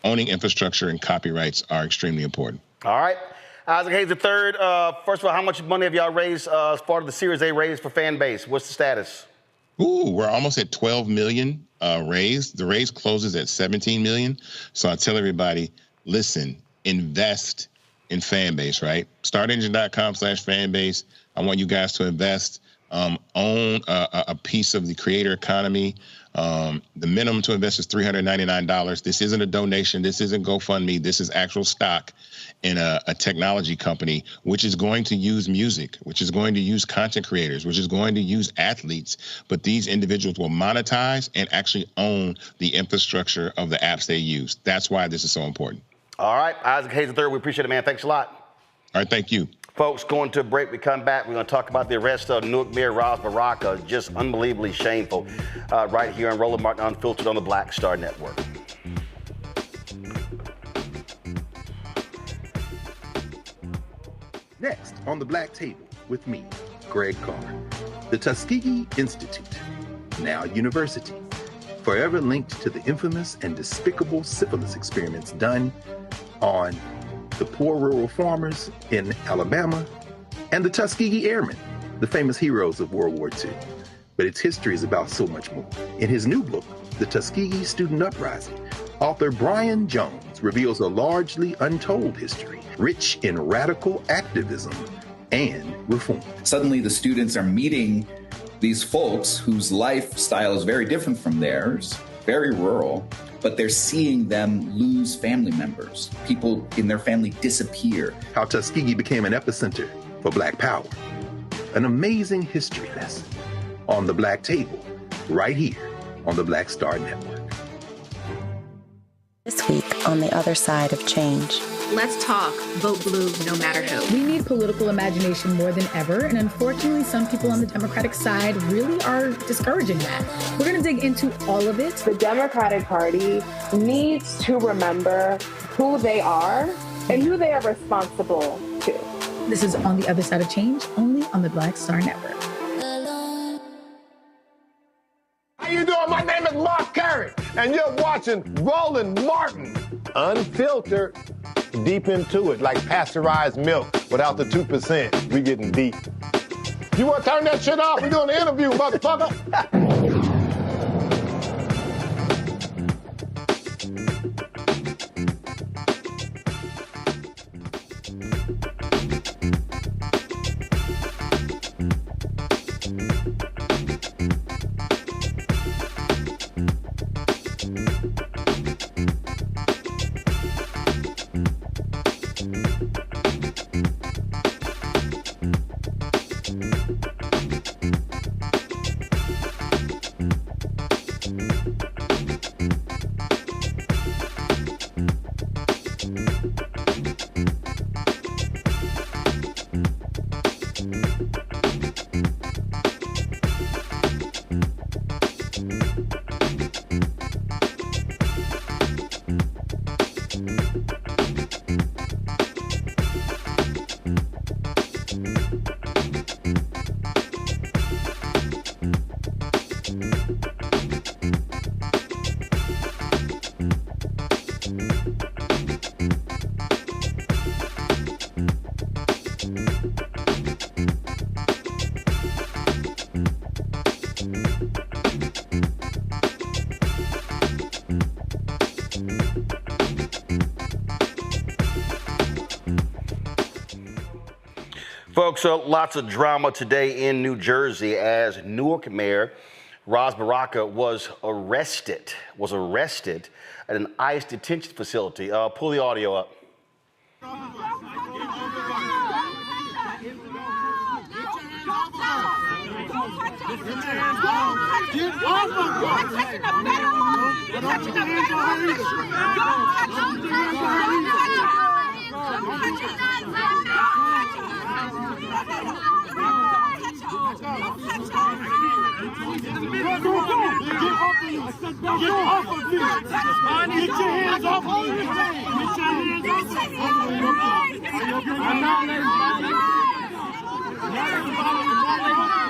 Speaker 13: owning infrastructure and copyrights are extremely important.
Speaker 2: All right. Isaac Hayes III, first of all, how much money have y'all raised as part of the Series A raise for fan base? What's the status?
Speaker 13: Ooh, we're almost at 12 million raised. The raise closes at 17 million. So I tell everybody, listen, invest in fan base, right? Startengine.com/fanbase. I want you guys to invest, own a piece of the creator economy. The minimum to invest is $399. This isn't a donation. This isn't GoFundMe. This is actual stock in a technology company, which is going to use music, which is going to use content creators, which is going to use athletes. But these individuals will monetize and actually own the infrastructure of the apps they use. That's why this is so important. All right, Isaac Hayes III, we appreciate it, man. Thanks a lot. All right, thank you. Folks, going to a break. We come back. We're going to talk about the arrest of Newark Mayor Ras Baraka. Just unbelievably shameful. Right here on Roland Martin Unfiltered on the Black Star Network.
Speaker 10: Next on the Black Table with me, Greg Carr. The Tuskegee Institute, now university, forever linked to the infamous and despicable syphilis experiments done on the poor rural farmers in Alabama and the Tuskegee Airmen, the famous heroes of World War II. But its history is about so much more. In his new book, The Tuskegee Student Uprising, author Brian Jones reveals a largely untold history, rich in radical activism and reform.
Speaker 11: Suddenly the students are meeting these folks whose lifestyle is very different from theirs, very rural, but they're seeing them lose family members. People in their family disappear.
Speaker 10: How Tuskegee became an epicenter for Black power. An amazing history lesson on the Black Table, right here on the Black Star Network.
Speaker 14: This week on The Other Side of Change.
Speaker 15: Let's talk. Vote blue no matter who.
Speaker 16: We need political imagination more than ever, and unfortunately, some people on the Democratic side really are discouraging that. We're going to dig into all of it.
Speaker 17: The Democratic Party needs to remember who they are and who they are responsible to.
Speaker 16: This is On the Other Side of Change, only on the Black Star Network.
Speaker 18: How you doing? My name is Mark Carey, and you're watching Roland Martin, unfiltered, deep into it, like pasteurized milk without the 2%. We getting deep. You want to turn that shit off? We're doing an interview, motherfucker.
Speaker 2: Folks, lots of drama today in New Jersey as Newark Mayor Ras Baraka was arrested at an ICE detention facility. Pull the audio up.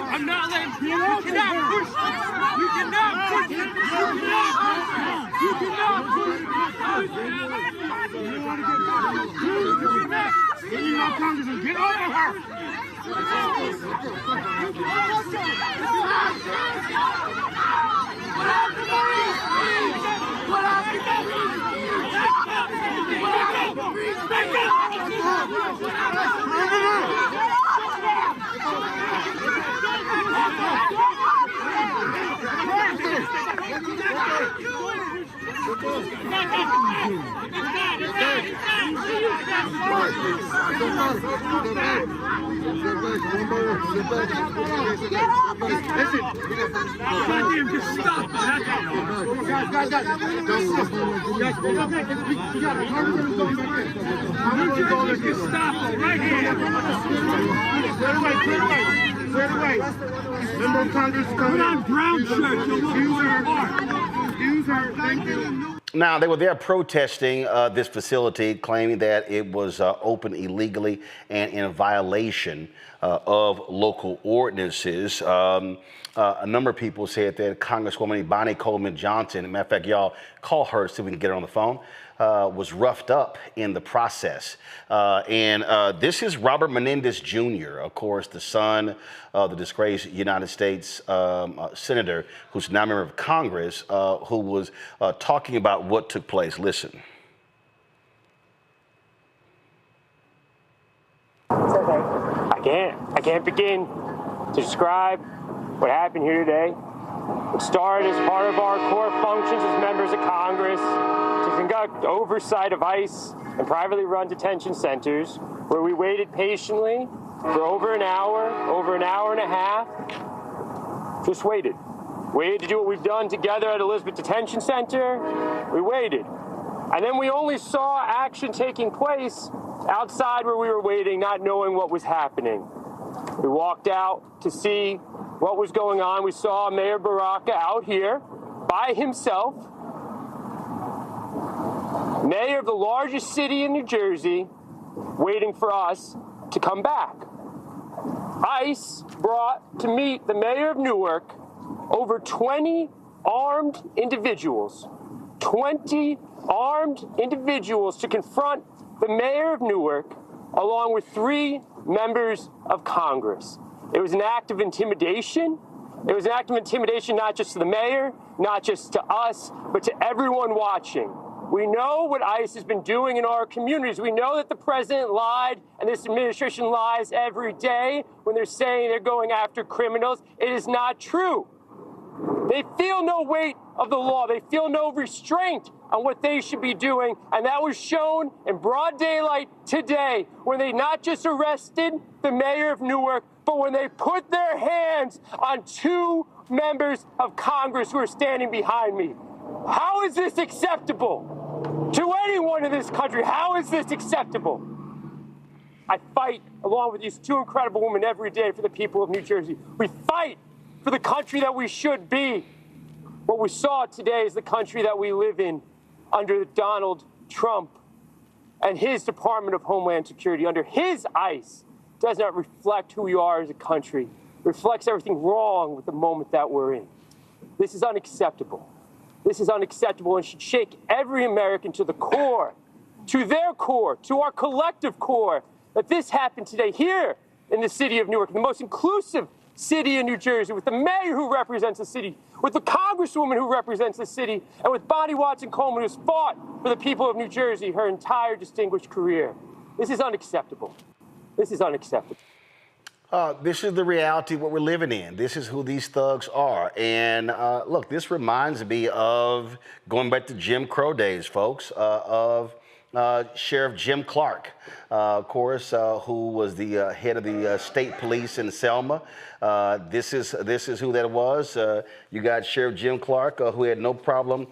Speaker 19: I'm not letting you. You cannot push. You cannot push. You cannot push. You cannot. Congressman, get over her. Member of Congress, put on brown shirt.
Speaker 2: Now, they were there protesting this facility, claiming that it was open illegally and in violation of local ordinances. A number of people said that Congresswoman Bonnie Coleman Johnson, matter of fact, y'all call her so we can get her on the phone, was roughed up in the process. This is Robert Menendez Jr., of course, the son of the disgraced United States senator, who's now a member of Congress, who was talking about what took place. Listen.
Speaker 20: I can't begin to describe what happened here today. It started as part of our core functions as members of Congress to conduct oversight of ICE and privately run detention centers, where we waited patiently for over an hour and a half. Just waited. Waited to do what we've done together at Elizabeth Detention Center. We waited. And then we only saw action taking place outside where we were waiting, not knowing what was happening. We walked out to see what was going on. We saw Mayor Baraka out here by himself, mayor of the largest city in New Jersey, waiting for us to come back. ICE brought to meet the mayor of Newark over 20 armed individuals. 20 armed individuals to confront the mayor of Newark, along with 3 members of Congress. It was an act of intimidation. It was an act of intimidation not just to the mayor, not just to us, but to everyone watching. We know what ICE has been doing in our communities. We know that the president lied and this administration lies every day when they're saying they're going after criminals. It is not true. They feel no weight of the law. They feel no restraint on what they should be doing. And that was shown in broad daylight today when they not just arrested the mayor of Newark, but when they put their hands on 2 members of Congress who are standing behind me. How is this acceptable to anyone in this country? How is this acceptable? I fight along with these 2 incredible women every day for the people of New Jersey. We fight for the country that we should be. What we saw today is the country that we live in under Donald Trump and his Department of Homeland Security, under his ICE, does not reflect who we are as a country. It reflects everything wrong with the moment that we're in. This is unacceptable. This is unacceptable and should shake every American to the core, to their core, to our collective core, that this happened today here in the city of Newark, the most inclusive city in New Jersey, with the mayor who represents the city, with the congresswoman who represents the city, and with Bonnie Watson-Coleman, who's fought for the people of New Jersey her entire distinguished career. This is unacceptable. This is unacceptable.
Speaker 2: This is the reality of what we're living in. This is who these thugs are. And look, this reminds me of going back to Jim Crow days, folks, of Sheriff Jim Clark, of course, who was the head of the state police in Selma. This is who that was. You got Sheriff Jim Clark, who had no problem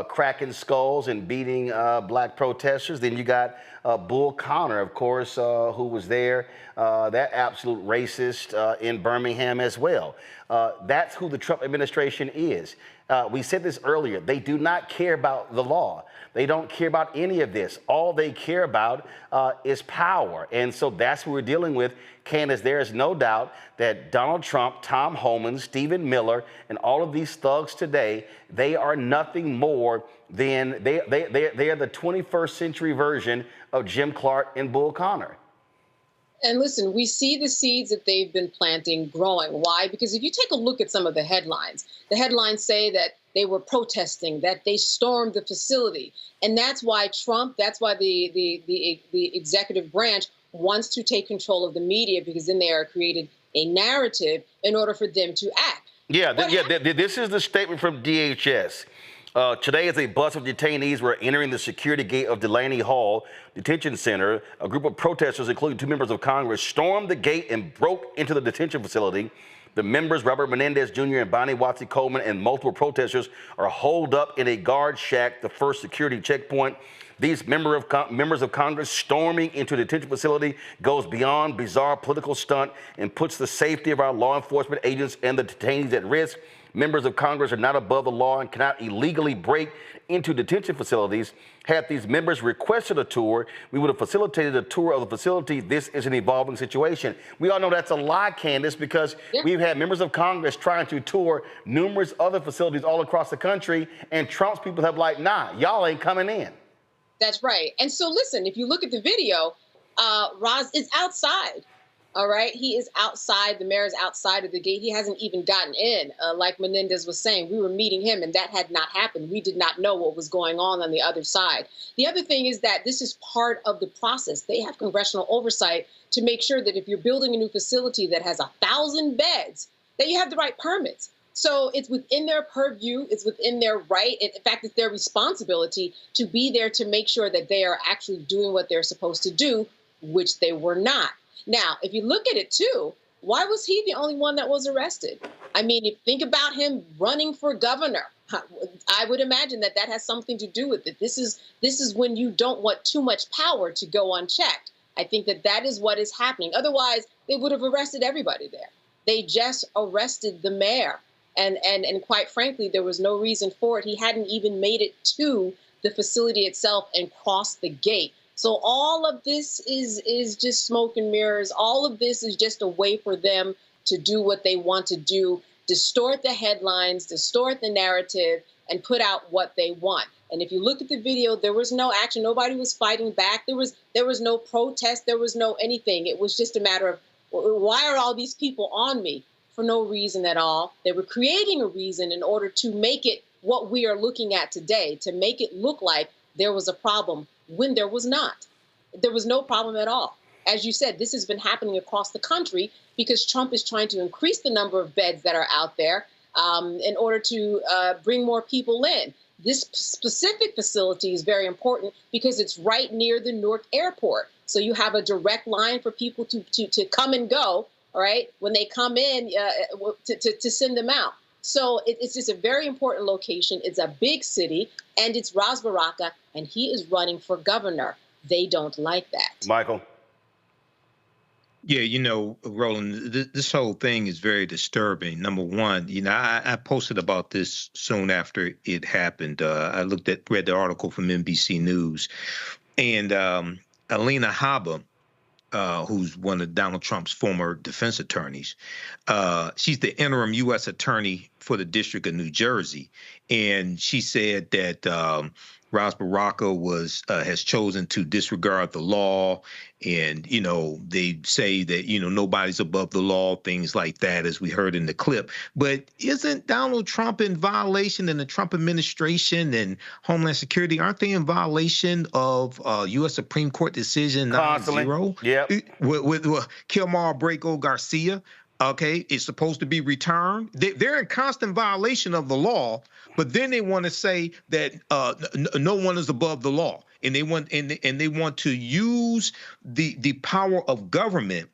Speaker 2: cracking skulls and beating black protesters. Then you got Bull Connor, of course, who was there, that absolute racist in Birmingham as well. That's who the Trump administration is. We said this earlier. They do not care about the law. They don't care about any of this. All they care about is power. And so that's what we're dealing with. Candace, there is no doubt that Donald Trump, Tom Homan, Stephen Miller, and all of these thugs today, they are nothing more than, they are the 21st century version of Jim Clark and Bull Connor.
Speaker 4: And listen, we see the seeds that they've been planting growing. Why? Because if you take a look at some of the headlines say that they were protesting, that they stormed the facility. And that's why Trump, that's why the executive branch wants to take control of the media, because then they are created a narrative in order for them to act.
Speaker 2: This is the statement from DHS. Today, as a bus of detainees were entering the security gate of Delaney Hall Detention Center, a group of protesters, including 2 members of Congress, stormed the gate and broke into the detention facility. The members, Robert Menendez Jr. and Bonnie Watson-Coleman, and multiple protesters are holed up in a guard shack, the first security checkpoint. These members of Congress storming into a detention facility goes beyond bizarre political stunt and puts the safety of our law enforcement agents and the detainees at risk. Members of Congress are not above the law and cannot illegally break into detention facilities. Had these members requested a tour, we would have facilitated a tour of the facility. This is an evolving situation. We all know that's a lie, Candace, because we've had members of Congress trying to tour numerous other facilities all across the country, and Trump's people have like, nah, y'all ain't coming in.
Speaker 4: That's right. And so listen, if you look at the video, Roz is outside. All right. He is outside. The mayor is outside of the gate. He hasn't even gotten in. Like Menendez was saying, we were meeting him and that had not happened. We did not know what was going on the other side. The other thing is that this is part of the process. They have congressional oversight to make sure that if you're building a new facility that has 1,000 beds, that you have the right permits. So it's within their purview. It's within their right. In fact, it's their responsibility to be there to make sure that they are actually doing what they're supposed to do, which they were not. Now, if you look at it, too, why was he the only one that was arrested? I mean, if you think about him running for governor, I would imagine that that has something to do with it. This is when you don't want too much power to go unchecked. I think that that is what is happening. Otherwise, they would have arrested everybody there. They just arrested the mayor. And quite frankly, there was no reason for it. He hadn't even made it to the facility itself and crossed the gate. So all of this is just smoke and mirrors. All of this is just a way for them to do what they want to do, distort the headlines, distort the narrative, and put out what they want. And if you look at the video, there was no action. Nobody was fighting back. There was no protest. There was no anything. It was just a matter of, why are all these people on me? For no reason at all. They were creating a reason in order to make it what we are looking at today, to make it look like there was a problem when there was not. There was no problem at all. As you said, this has been happening across the country because Trump is trying to increase the number of beds that are out there in order to bring more people in. This specific facility is very important because it's right near the Newark airport. So you have a direct line for people to come and go, all right, when they come in to send them out. So it's just a very important location. It's a big city, and it's Ras Baraka, and he is running for governor. They don't like that.
Speaker 2: Michael?
Speaker 5: Yeah, you know, Roland, this whole thing is very disturbing. Number one, you know, I posted about this soon after it happened. I read the article from NBC News, and Alina Habba, who's one of Donald Trump's former defense attorneys. She's the interim U.S. attorney for the District of New Jersey. And she said that Ras Baraka has chosen to disregard the law. And, you know, they say that, you know, nobody's above the law, things like that, as we heard in the clip. But isn't Donald Trump in violation, and the Trump administration and Homeland Security, aren't they in violation of U.S. Supreme Court decision 9-0?
Speaker 2: Yep.
Speaker 5: With Kilmar Braco Garcia? Okay, it's supposed to be returned. They're in constant violation of the law, but then they want to say that no one is above the law, and they want to use the power of government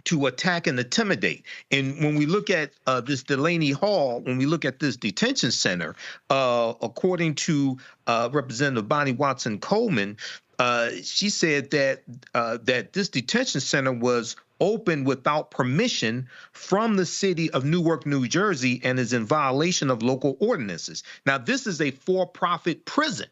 Speaker 5: to attack and intimidate. And when we look at this Delaney Hall, when we look at this detention center, according to Representative Bonnie Watson Coleman, she said that this detention center was open without permission from the city of Newark, New Jersey, and is in violation of local ordinances. Now, this is a for-profit prison.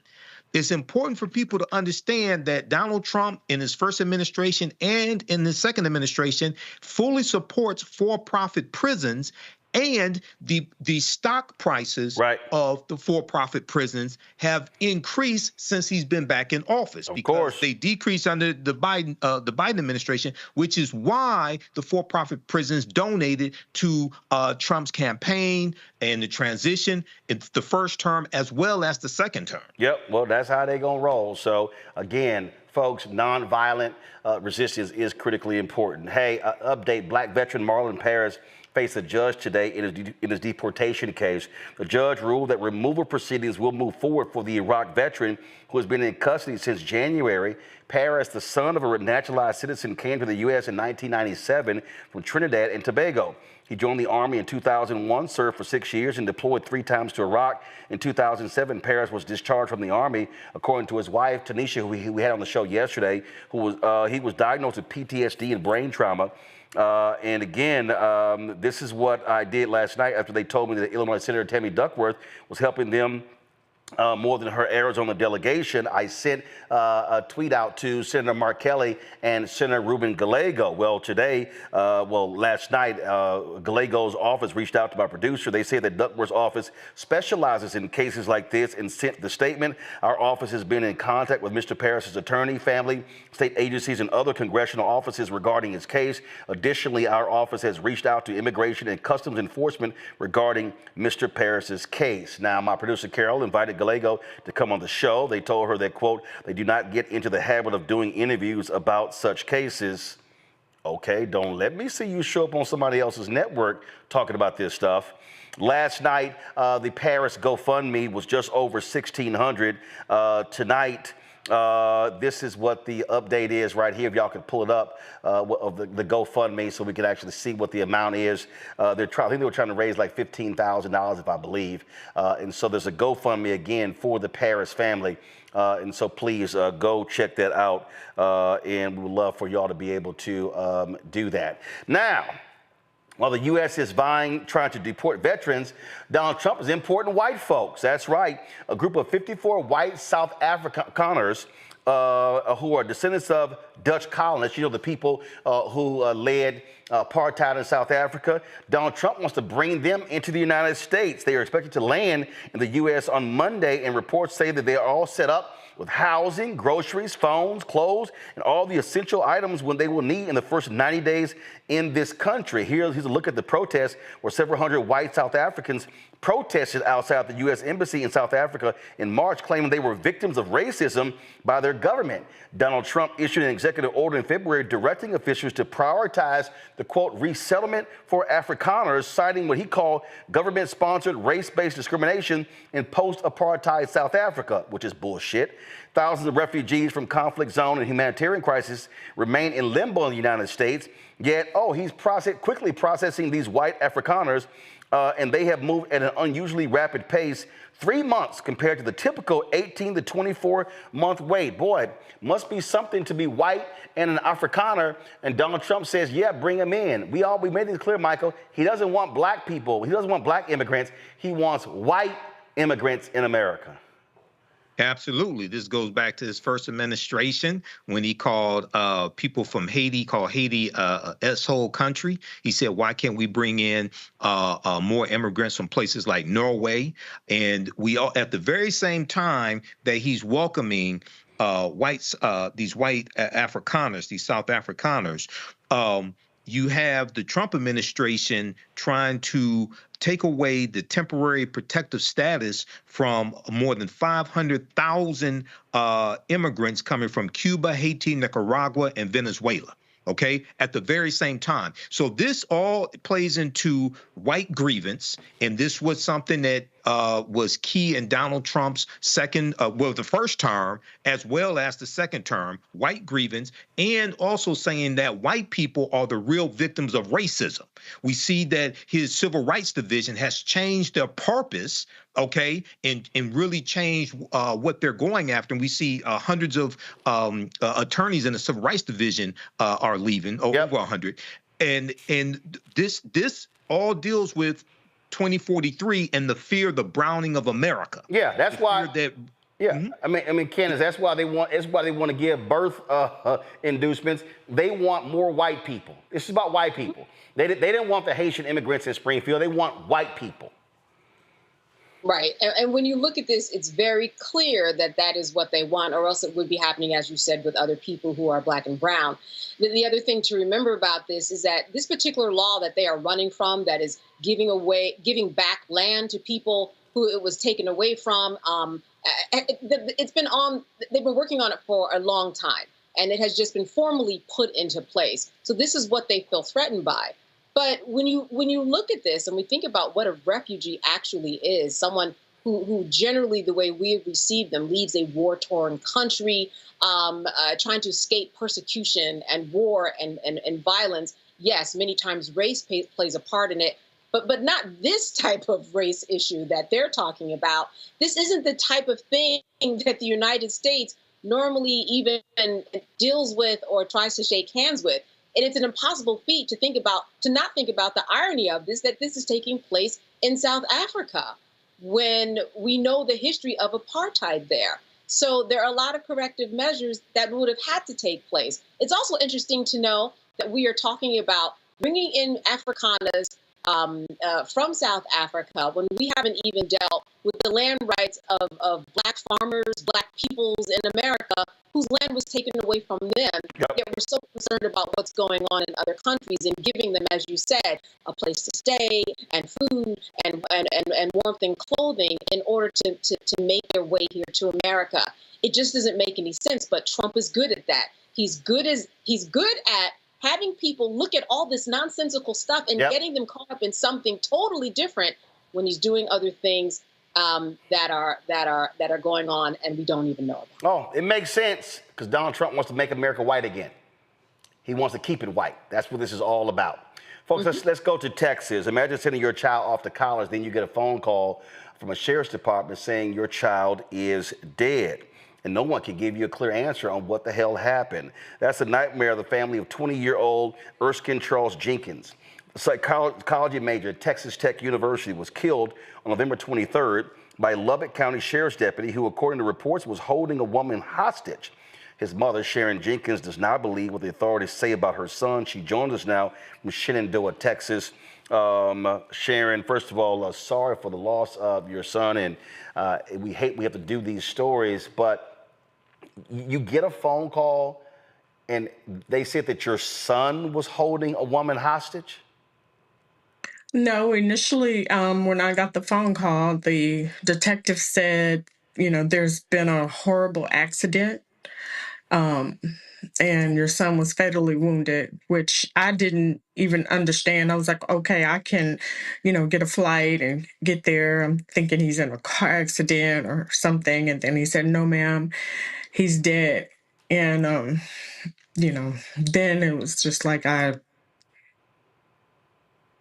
Speaker 5: It's important for people to understand that Donald Trump in his first administration and in the second administration fully supports for-profit prisons, and the stock prices of the for-profit prisons have increased since he's been back in office. Because they decreased under the Biden administration, which is why the for-profit prisons donated to Trump's campaign and the transition in the first term as well as the second term.
Speaker 2: Yep. Well, that's how they're gonna roll. So again, folks, nonviolent resistance is critically important. Hey, update: Black veteran Marlon Paris faced a judge today in his deportation case. The judge ruled that removal proceedings will move forward for the Iraq veteran who has been in custody since January. Paris, the son of a naturalized citizen, came to the U.S. in 1997 from Trinidad and Tobago. He joined the Army in 2001, served for 6 years, and deployed 3 times to Iraq. In 2007, Paris was discharged from the Army, according to his wife, Tanisha, who we had on the show yesterday, he was diagnosed with PTSD and brain trauma. And again, this is what I did last night after they told me that Illinois Senator Tammy Duckworth was helping them more than her Arizona delegation, I sent a tweet out to Senator Mark Kelly and Senator Ruben Gallego. Well, today, last night, Gallego's office reached out to my producer. They say that Duckworth's office specializes in cases like this and sent the statement. Our office has been in contact with Mr. Parris's attorney, family, state agencies, and other congressional offices regarding his case. Additionally, our office has reached out to Immigration and Customs Enforcement regarding Mr. Parris's case. Now, my producer, Carol, invited Gallego to come on the show. They told her that, quote, they do not get into the habit of doing interviews about such cases. Okay, don't let me see you show up on somebody else's network talking about this stuff. Last night, the Paris GoFundMe was just over 1,600. Tonight, this is what the update is right here. If y'all could pull it up of the GoFundMe so we can actually see what the amount is. I think they were trying to raise like $15,000, if I believe. And so there's a GoFundMe again for the Paris family. And so please go check that out. And we would love for y'all to be able to do that. Now, while the U.S. is trying to deport veterans, Donald Trump is importing white folks. That's right. A group of 54 white South Afrikaners who are descendants of Dutch colonists, the people who led apartheid in South Africa. Donald Trump wants to bring them into the United States. They are expected to land in the U.S. on Monday, and reports say that they are all set up with housing, groceries, phones, clothes, and all the essential items when they will need in the first 90 days in this country. Here's a look at the protest where several hundred white South Africans protested outside the U.S. Embassy in South Africa in March, claiming they were victims of racism by their government. Donald Trump issued an executive order in February directing officials to prioritize the, quote, resettlement for Afrikaners, citing what he called government-sponsored race-based discrimination in post-apartheid South Africa, which is bullshit. Thousands of refugees from conflict zone and humanitarian crisis remain in limbo in the United States, yet, he's quickly processing these white Afrikaners, and they have moved at an unusually rapid pace, 3 months compared to the typical 18 to 24-month wait. Boy, must be something to be white and an Afrikaner. And Donald Trump says, yeah, bring them in. We made it clear, Michael, he doesn't want black people. He doesn't want black immigrants. He wants white immigrants in America.
Speaker 5: Absolutely. This goes back to his first administration when he called people from Haiti, a S-hole country. He said, why can't we bring in more immigrants from places like Norway? And we all, at the very same time that he's welcoming these white Afrikaners, these South Afrikaners, you have the Trump administration trying to take away the temporary protective status from more than 500,000 immigrants coming from Cuba, Haiti, Nicaragua, and Venezuela. Okay, at the very same time. So this all plays into white grievance, and this was something that was key in Donald Trump's the first term, as well as the second term, white grievance, and also saying that white people are the real victims of racism. We see that his civil rights division has changed their purpose, okay, and really changed what they're going after. And we see hundreds of attorneys in the civil rights division are leaving, over 100. And this all deals with 2043 and the fear, the browning of America.
Speaker 2: Yeah, that's why. I mean, Candace, that's why they want to give birth inducements. They want more white people. This is about white people. They didn't want the Haitian immigrants in Springfield. They want white people.
Speaker 4: Right. And when you look at this, it's very clear that that is what they want, or else it would be happening, as you said, with other people who are black and brown. The other thing to remember about this is that this particular law that they are running from, that is giving back land to people who it was taken away from, they've been working on it for a long time, and it has just been formally put into place. So this is what they feel threatened by. But when you look at this and we think about what a refugee actually is, someone who generally, the way we have received them, leaves a war-torn country, trying to escape persecution and war and violence. Yes, many times race plays a part in it, but not this type of race issue that they're talking about. This isn't the type of thing that the United States normally even deals with or tries to shake hands with. And it's an impossible feat to not think about the irony of this, that this is taking place in South Africa. when we know the history of apartheid there. So there are a lot of corrective measures that would have had to take place. It's also interesting to know that we are talking about bringing in Afrikaners from South Africa when we haven't even dealt with the land rights of Black farmers, Black peoples in America whose land was taken away from them. Yet we're so concerned about what's going on in other countries and giving them, as you said, a place to stay and food and warmth and clothing in order to make their way here to America. It just doesn't make any sense, but Trump is good at that. He's good at having people look at all this nonsensical stuff and getting them caught up in something totally different when he's doing other things that are going on and we don't even know about.
Speaker 2: Oh, it makes sense because Donald Trump wants to make America white again. He wants to keep it white. That's what this is all about. Folks, let's go to Texas. Imagine sending your child off to college, then you get a phone call from a sheriff's department saying your child is dead. And no one can give you a clear answer on what the hell happened. That's the nightmare of the family of 20-year-old Erskin Charles Jenkins. The psychology major at Texas Tech University was killed on November 23rd by a Lubbock County Sheriff's deputy who, according to reports, was holding a woman hostage. His mother, Sharon Jenkins, does not believe what the authorities say about her son. She joins us now from Shenandoah, Texas. Sharon, first of all, sorry for the loss of your son, and we have to do these stories, but you get a phone call and they said that your son was holding a woman hostage?
Speaker 21: No, initially, when I got the phone call, the detective said, there's been a horrible accident, and your son was fatally wounded, which I didn't even understand. I was like, okay, I can, get a flight and get there. I'm thinking he's in a car accident or something. And then he said, no, ma'am, he's dead. And, then it was just like I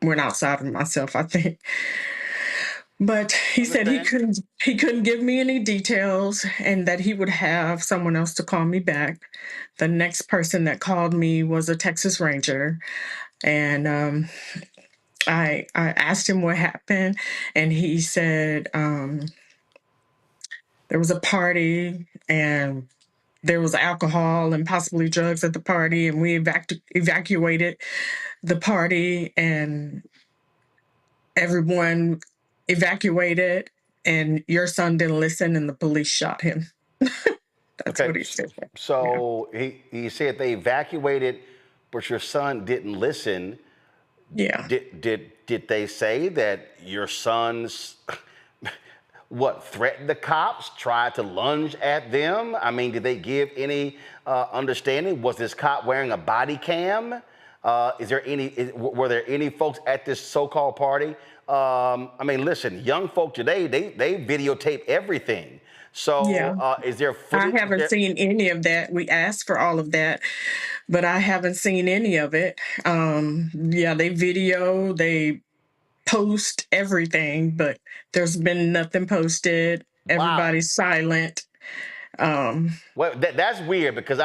Speaker 21: went outside of myself, I think. But he said he couldn't give me any details and that he would have someone else to call me back. The next person that called me was a Texas Ranger. And I asked him what happened, and he said there was a party and there was alcohol and possibly drugs at the party, and we evacuated the party, and everyone evacuated, and your son didn't listen, and the police shot him. That's what he said.
Speaker 2: So he said they evacuated, but your son didn't listen.
Speaker 21: Yeah.
Speaker 2: Did they say that your son's threatened the cops, tried to lunge at them? I mean, did they give any understanding? Was this cop wearing a body cam? Were there any folks at this so-called party? I mean, listen, young folk today, they videotape everything. So is there footage?
Speaker 21: I haven't seen any of that. We asked for all of that, but I haven't seen any of it. They video, they post everything, but there's been nothing posted. Everybody's silent.
Speaker 2: Well, that's weird because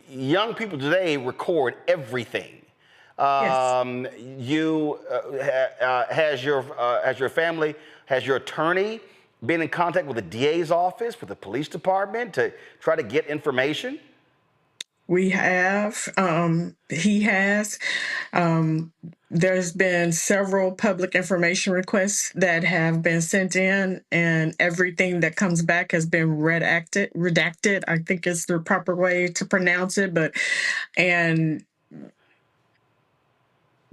Speaker 2: young people today record everything. Has your family, has your attorney been in contact with the DA's office, with the police department to try to get information?
Speaker 21: We have. He has. There's been several public information requests that have been sent in, and everything that comes back has been redacted, I think is the proper way to pronounce it, and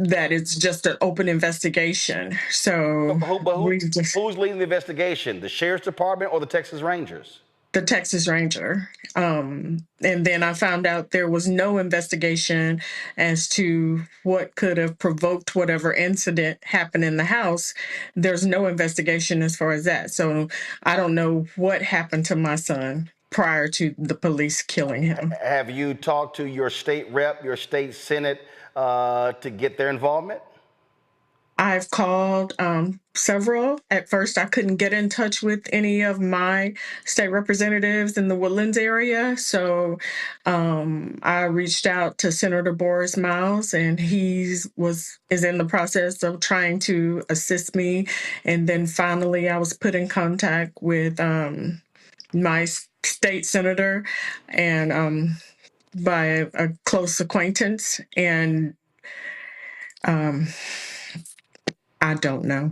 Speaker 21: that it's just an open investigation. So
Speaker 2: who's leading the investigation? The Sheriff's Department or the Texas Rangers?
Speaker 21: The Texas Ranger. And then I found out there was no investigation as to what could have provoked whatever incident happened in the house. There's no investigation as far as that. So I don't know what happened to my son prior to the police killing him.
Speaker 2: Have you talked to your state rep, your state senate, to get their involvement?
Speaker 21: I've called several. At first, I couldn't get in touch with any of my state representatives in the Woodlands area. So I reached out to Senator Boris Miles, and is in the process of trying to assist me. And then finally, I was put in contact with my state senator and by a close acquaintance. And I don't know.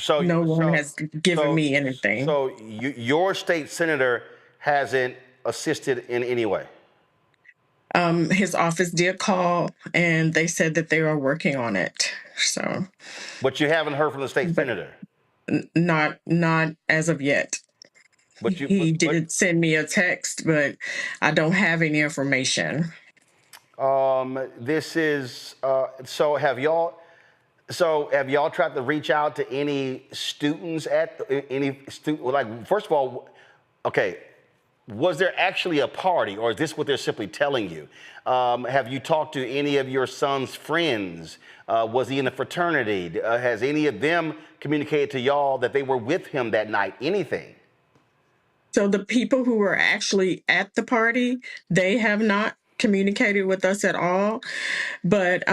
Speaker 21: No one has given me anything.
Speaker 2: So your state senator hasn't assisted in any way?
Speaker 21: His office did call, and they said that they are working on it. So,
Speaker 2: but you haven't heard from the state senator?
Speaker 21: Not as of yet. He did send me a text, but I don't have any information.
Speaker 2: This is so. Have y'all tried to reach out to any students first of all, okay, was there actually a party, or is this what they're simply telling you? Have you talked to any of your son's friends? Was he in a fraternity? Has any of them communicated to y'all that they were with him that night? Anything?
Speaker 21: So the people who were actually at the party, they have not communicated with us at all. But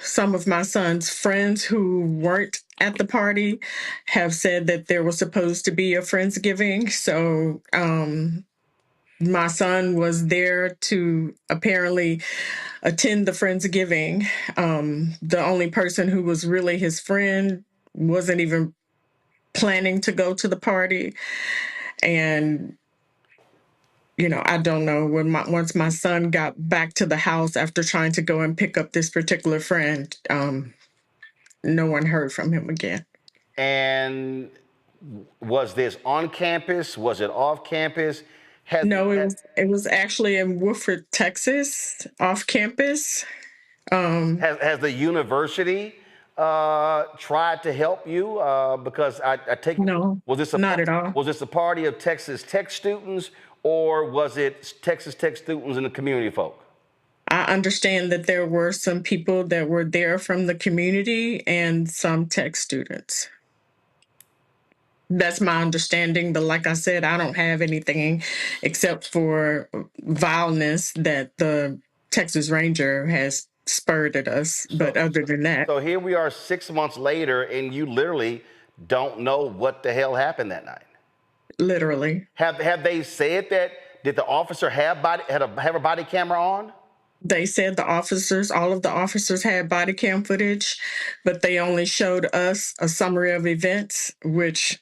Speaker 21: some of my son's friends who weren't at the party have said that there was supposed to be a Friendsgiving. So my son was there to apparently attend the Friendsgiving. The only person who was really his friend wasn't even planning to go to the party. And I don't know, once my son got back to the house after trying to go and pick up this particular friend, no one heard from him again.
Speaker 2: And was this on campus? Was it off campus?
Speaker 21: It was actually in Woodford, Texas, off campus.
Speaker 2: Has the university tried to help you? Because I take
Speaker 21: no, not at all.
Speaker 2: Was this a party of Texas Tech students, or was it Texas Tech students and the community folk?
Speaker 21: I understand that there were some people that were there from the community and some Tech students. That's my understanding, but like I said, I don't have anything except for vileness that the Texas Ranger has spurred at us. But other than that.
Speaker 2: So here we are 6 months later, and you literally don't know what the hell happened that night.
Speaker 21: Literally.
Speaker 2: Have they said that? Did the officer have a body camera on?
Speaker 21: They said all of the officers had body cam footage, but they only showed us a summary of events, which,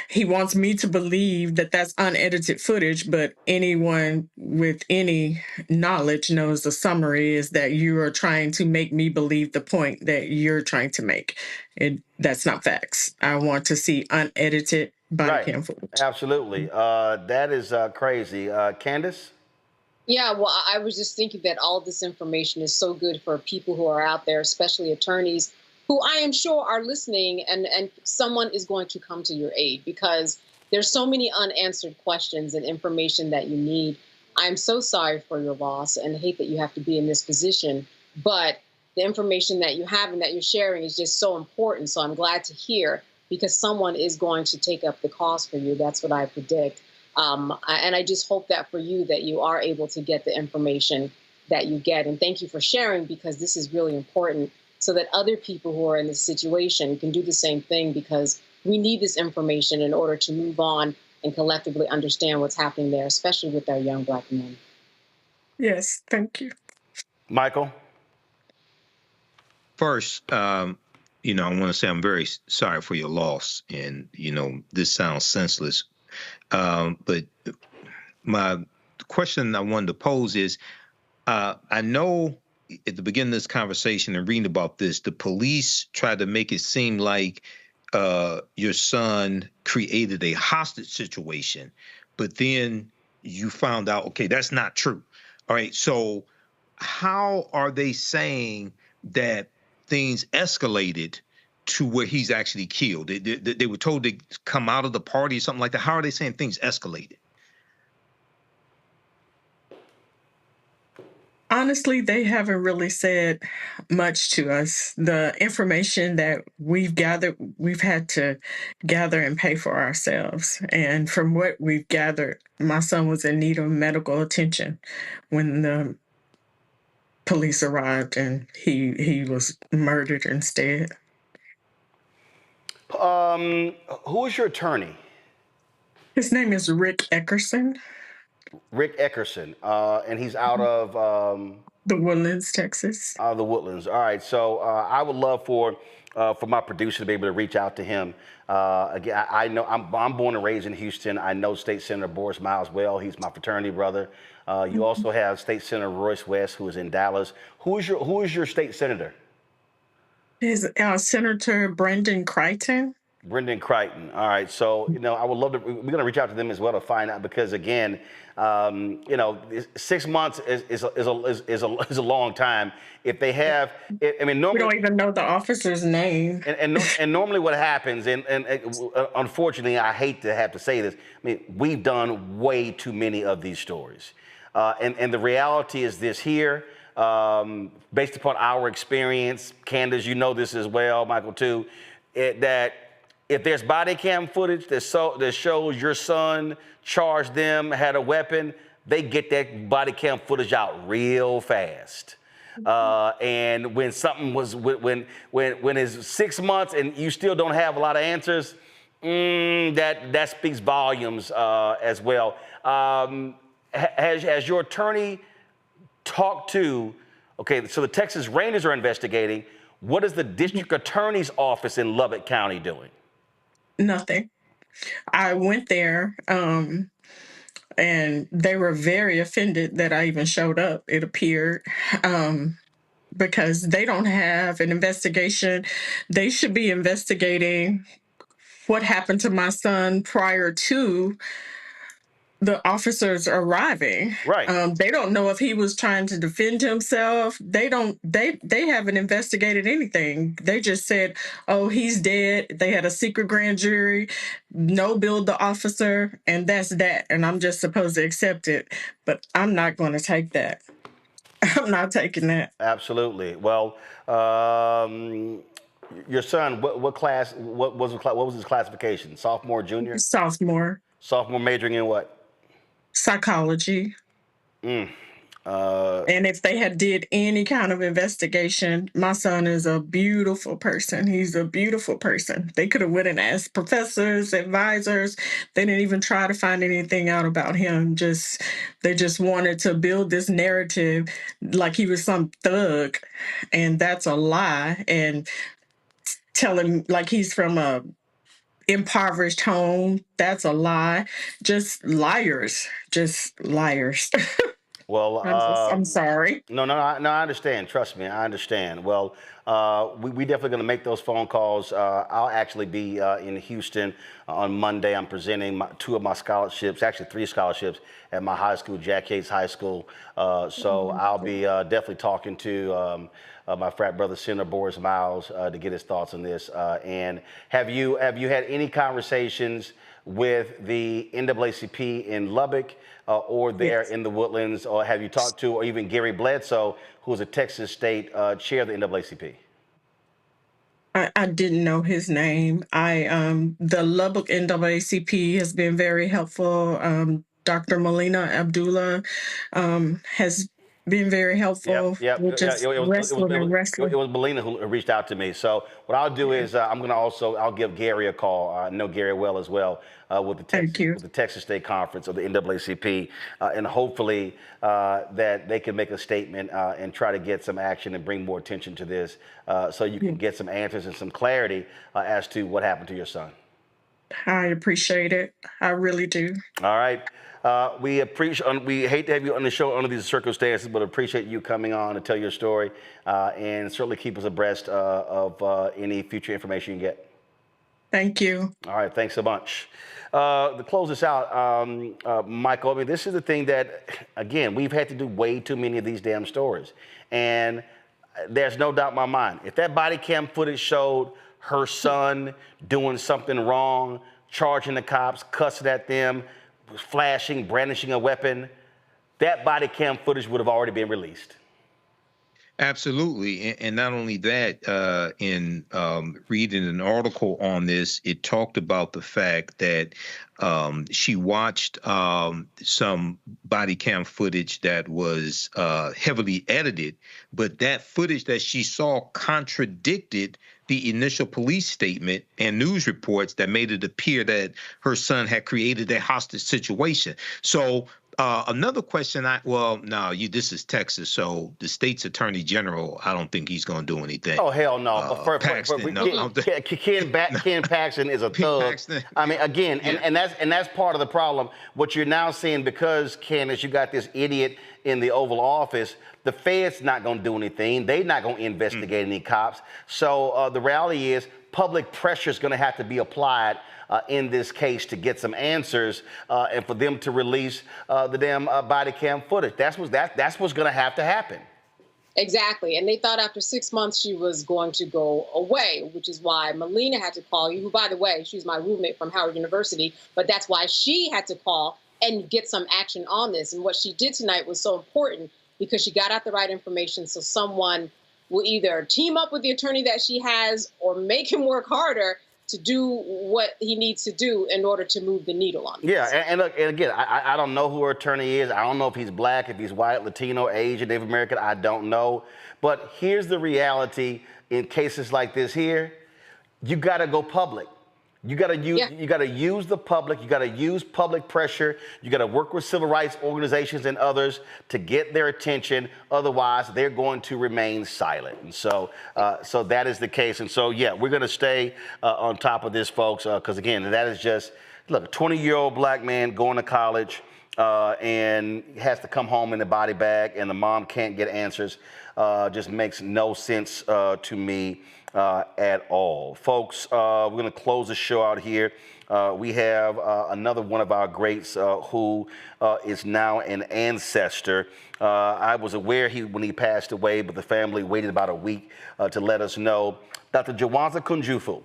Speaker 21: he wants me to believe that that's unedited footage, but anyone with any knowledge knows the summary is that you are trying to make me believe the point that you're trying to make. That's not facts. I want to see unedited body cam footage.
Speaker 2: Absolutely. That is crazy. Candace?
Speaker 4: Yeah, well, I was just thinking that all of this information is so good for people who are out there, especially attorneys, who I am sure are listening, and someone is going to come to your aid because there's so many unanswered questions and information that you need. I'm so sorry for your loss and hate that you have to be in this position, but the information that you have and that you're sharing is just so important. So I'm glad to hear, because someone is going to take up the cause for you. That's what I predict. And I just hope that for you, that you are able to get the information that you get. And thank you for sharing, because this is really important, so that other people who are in this situation can do the same thing, because we need this information in order to move on and collectively understand what's happening there, especially with our young Black men.
Speaker 21: Yes, thank you.
Speaker 2: Michael?
Speaker 5: First, I want to say I'm very sorry for your loss. And, this sounds senseless. But my question I wanted to pose is, I know at the beginning of this conversation and reading about this, the police tried to make it seem like your son created a hostage situation, but then you found out, okay, that's not true. All right. So how are they saying that things escalated to where he's actually killed? They were told to come out of the party or something like that. How are they saying things escalated?
Speaker 21: Honestly, they haven't really said much to us. The information that we've gathered, we've had to gather and pay for ourselves. And from what we've gathered, my son was in need of medical attention when the police arrived, and he was murdered instead.
Speaker 2: Who is your attorney?
Speaker 21: His name is Rick Eckerson.
Speaker 2: Rick Eckerson, and he's out of
Speaker 21: the Woodlands, Texas.
Speaker 2: The Woodlands. All right. So I would love for my producer to be able to reach out to him. Again, I know I'm born and raised in Houston. I know State Senator Boris Miles well. He's my fraternity brother. You also have State Senator Royce West, who is in Dallas. Who is your state senator?
Speaker 21: Is Senator Brendan Crichton.
Speaker 2: Brendan Crichton. All right. So, I would love to, we're going to reach out to them as well to find out, because again, 6 months is a long time. If they have, normally,
Speaker 21: we don't even know the officer's name.
Speaker 2: And normally what happens, and unfortunately, I hate to have to say this, we've done way too many of these stories. And the reality is this here, based upon our experience, Candace, you know this as well, Michael too, that if there's body cam footage that shows your son charged them, had a weapon, they get that body cam footage out real fast. And when something was, when it's 6 months and you still don't have a lot of answers, that speaks volumes as well. Has your attorney talked to, okay, so the Texas Rangers are investigating. What is the district attorney's office in Lubbock County doing?
Speaker 21: Nothing. I went there, and they were very offended that I even showed up, it appeared, because they don't have an investigation. They should be investigating what happened to my son prior to the officers arriving.
Speaker 2: Right.
Speaker 21: They don't know if he was trying to defend himself. They haven't investigated anything. They just said, oh, he's dead. They had a secret grand jury, no billed the officer, and that's that. And I'm just supposed to accept it. But I'm not going to take that. I'm not taking that.
Speaker 2: Absolutely. Well, your son, what class, what was his classification? Sophomore, junior?
Speaker 21: Sophomore.
Speaker 2: Sophomore, majoring in what?
Speaker 21: Psychology. And if they had did any kind of investigation, my son is a beautiful person. He's a beautiful person. They could have went and asked professors, advisors. They didn't even try to find anything out about him. They just wanted to build this narrative like he was some thug, and that's a lie. And tell him like he's from a impoverished home. That's a lie. Just liars. Well, I'm sorry.
Speaker 2: No, I understand. Trust me, I understand. Well, we definitely going to make those phone calls. I'll actually be in Houston on Monday. I'm presenting 2 of my scholarships, actually 3 scholarships at my high school, Jack Yates High School. So I'll be definitely talking to my frat brother, Senator Boris Miles, to get his thoughts on this. And have you had any conversations with the NAACP in Lubbock or there in the Woodlands, or have you talked to, or even Gary Bledsoe, who's a Texas State chair of the NAACP?
Speaker 21: I didn't know his name. The Lubbock NAACP has been very helpful. Dr. Melina Abdullah has been very helpful.
Speaker 2: It was Melina who reached out to me. So what I'll do is I'll give Gary a call. I know Gary well as well with the Texas State Conference of the NAACP, and hopefully that they can make a statement and try to get some action and bring more attention to this, so you can get some answers and some clarity as to what happened to your son.
Speaker 21: I appreciate it. I really do.
Speaker 2: All right. We hate to have you on the show under these circumstances, but appreciate you coming on to tell your story, and certainly keep us abreast of any future information you get.
Speaker 21: Thank you.
Speaker 2: All right, thanks so much. To close this out, Michael, this is the thing that, again, we've had to do way too many of these damn stories. And there's no doubt in my mind, if that body cam footage showed her son doing something wrong, charging the cops, cussing at them, flashing, brandishing a weapon, that body cam footage would have already been released.
Speaker 5: Absolutely. And not only that, in reading an article on this, it talked about the fact that she watched some body cam footage that was heavily edited, but that footage that she saw contradicted the initial police statement and news reports that made it appear that her son had created a hostage situation. So another question this is Texas, so the state's attorney general, I don't think he's going to do anything.
Speaker 2: Oh, hell no. Ken Paxton is a thug. I mean, again, and that's part of the problem. What you're now seeing, because, Candace, you got this idiot in the Oval Office, the Fed's not going to do anything. They're not going to investigate any cops. So the reality is public pressure is going to have to be applied in this case to get some answers and for them to release the damn body cam footage. That's what's going to have to happen.
Speaker 4: Exactly. And they thought after 6 months she was going to go away, which is why Melina had to call you, who, by the way, she's my roommate from Howard University. But that's why she had to call and get some action on this. And what she did tonight was so important because she got out the right information, so someone will either team up with the attorney that she has or make him work harder to do what he needs to do in order to move the needle on this.
Speaker 2: Yeah, and look, and again, I don't know who her attorney is. I don't know if he's black, if he's white, Latino, Asian, Native American. I don't know. But here's the reality in cases like this here. You got to go public. You got to use the public. You got to use public pressure. You got to work with civil rights organizations and others to get their attention. Otherwise, they're going to remain silent. And so, so that is the case. And so, yeah, we're going to stay on top of this, folks, because again, that is just look. A 20-year-old black man going to college and has to come home in a body bag, and the mom can't get answers. Just makes no sense to me. At all. Folks, we're going to close the show out here. We have another one of our greats who is now an ancestor. I was aware when he passed away, but the family waited about a week to let us know. Dr. Jawanza Kufu,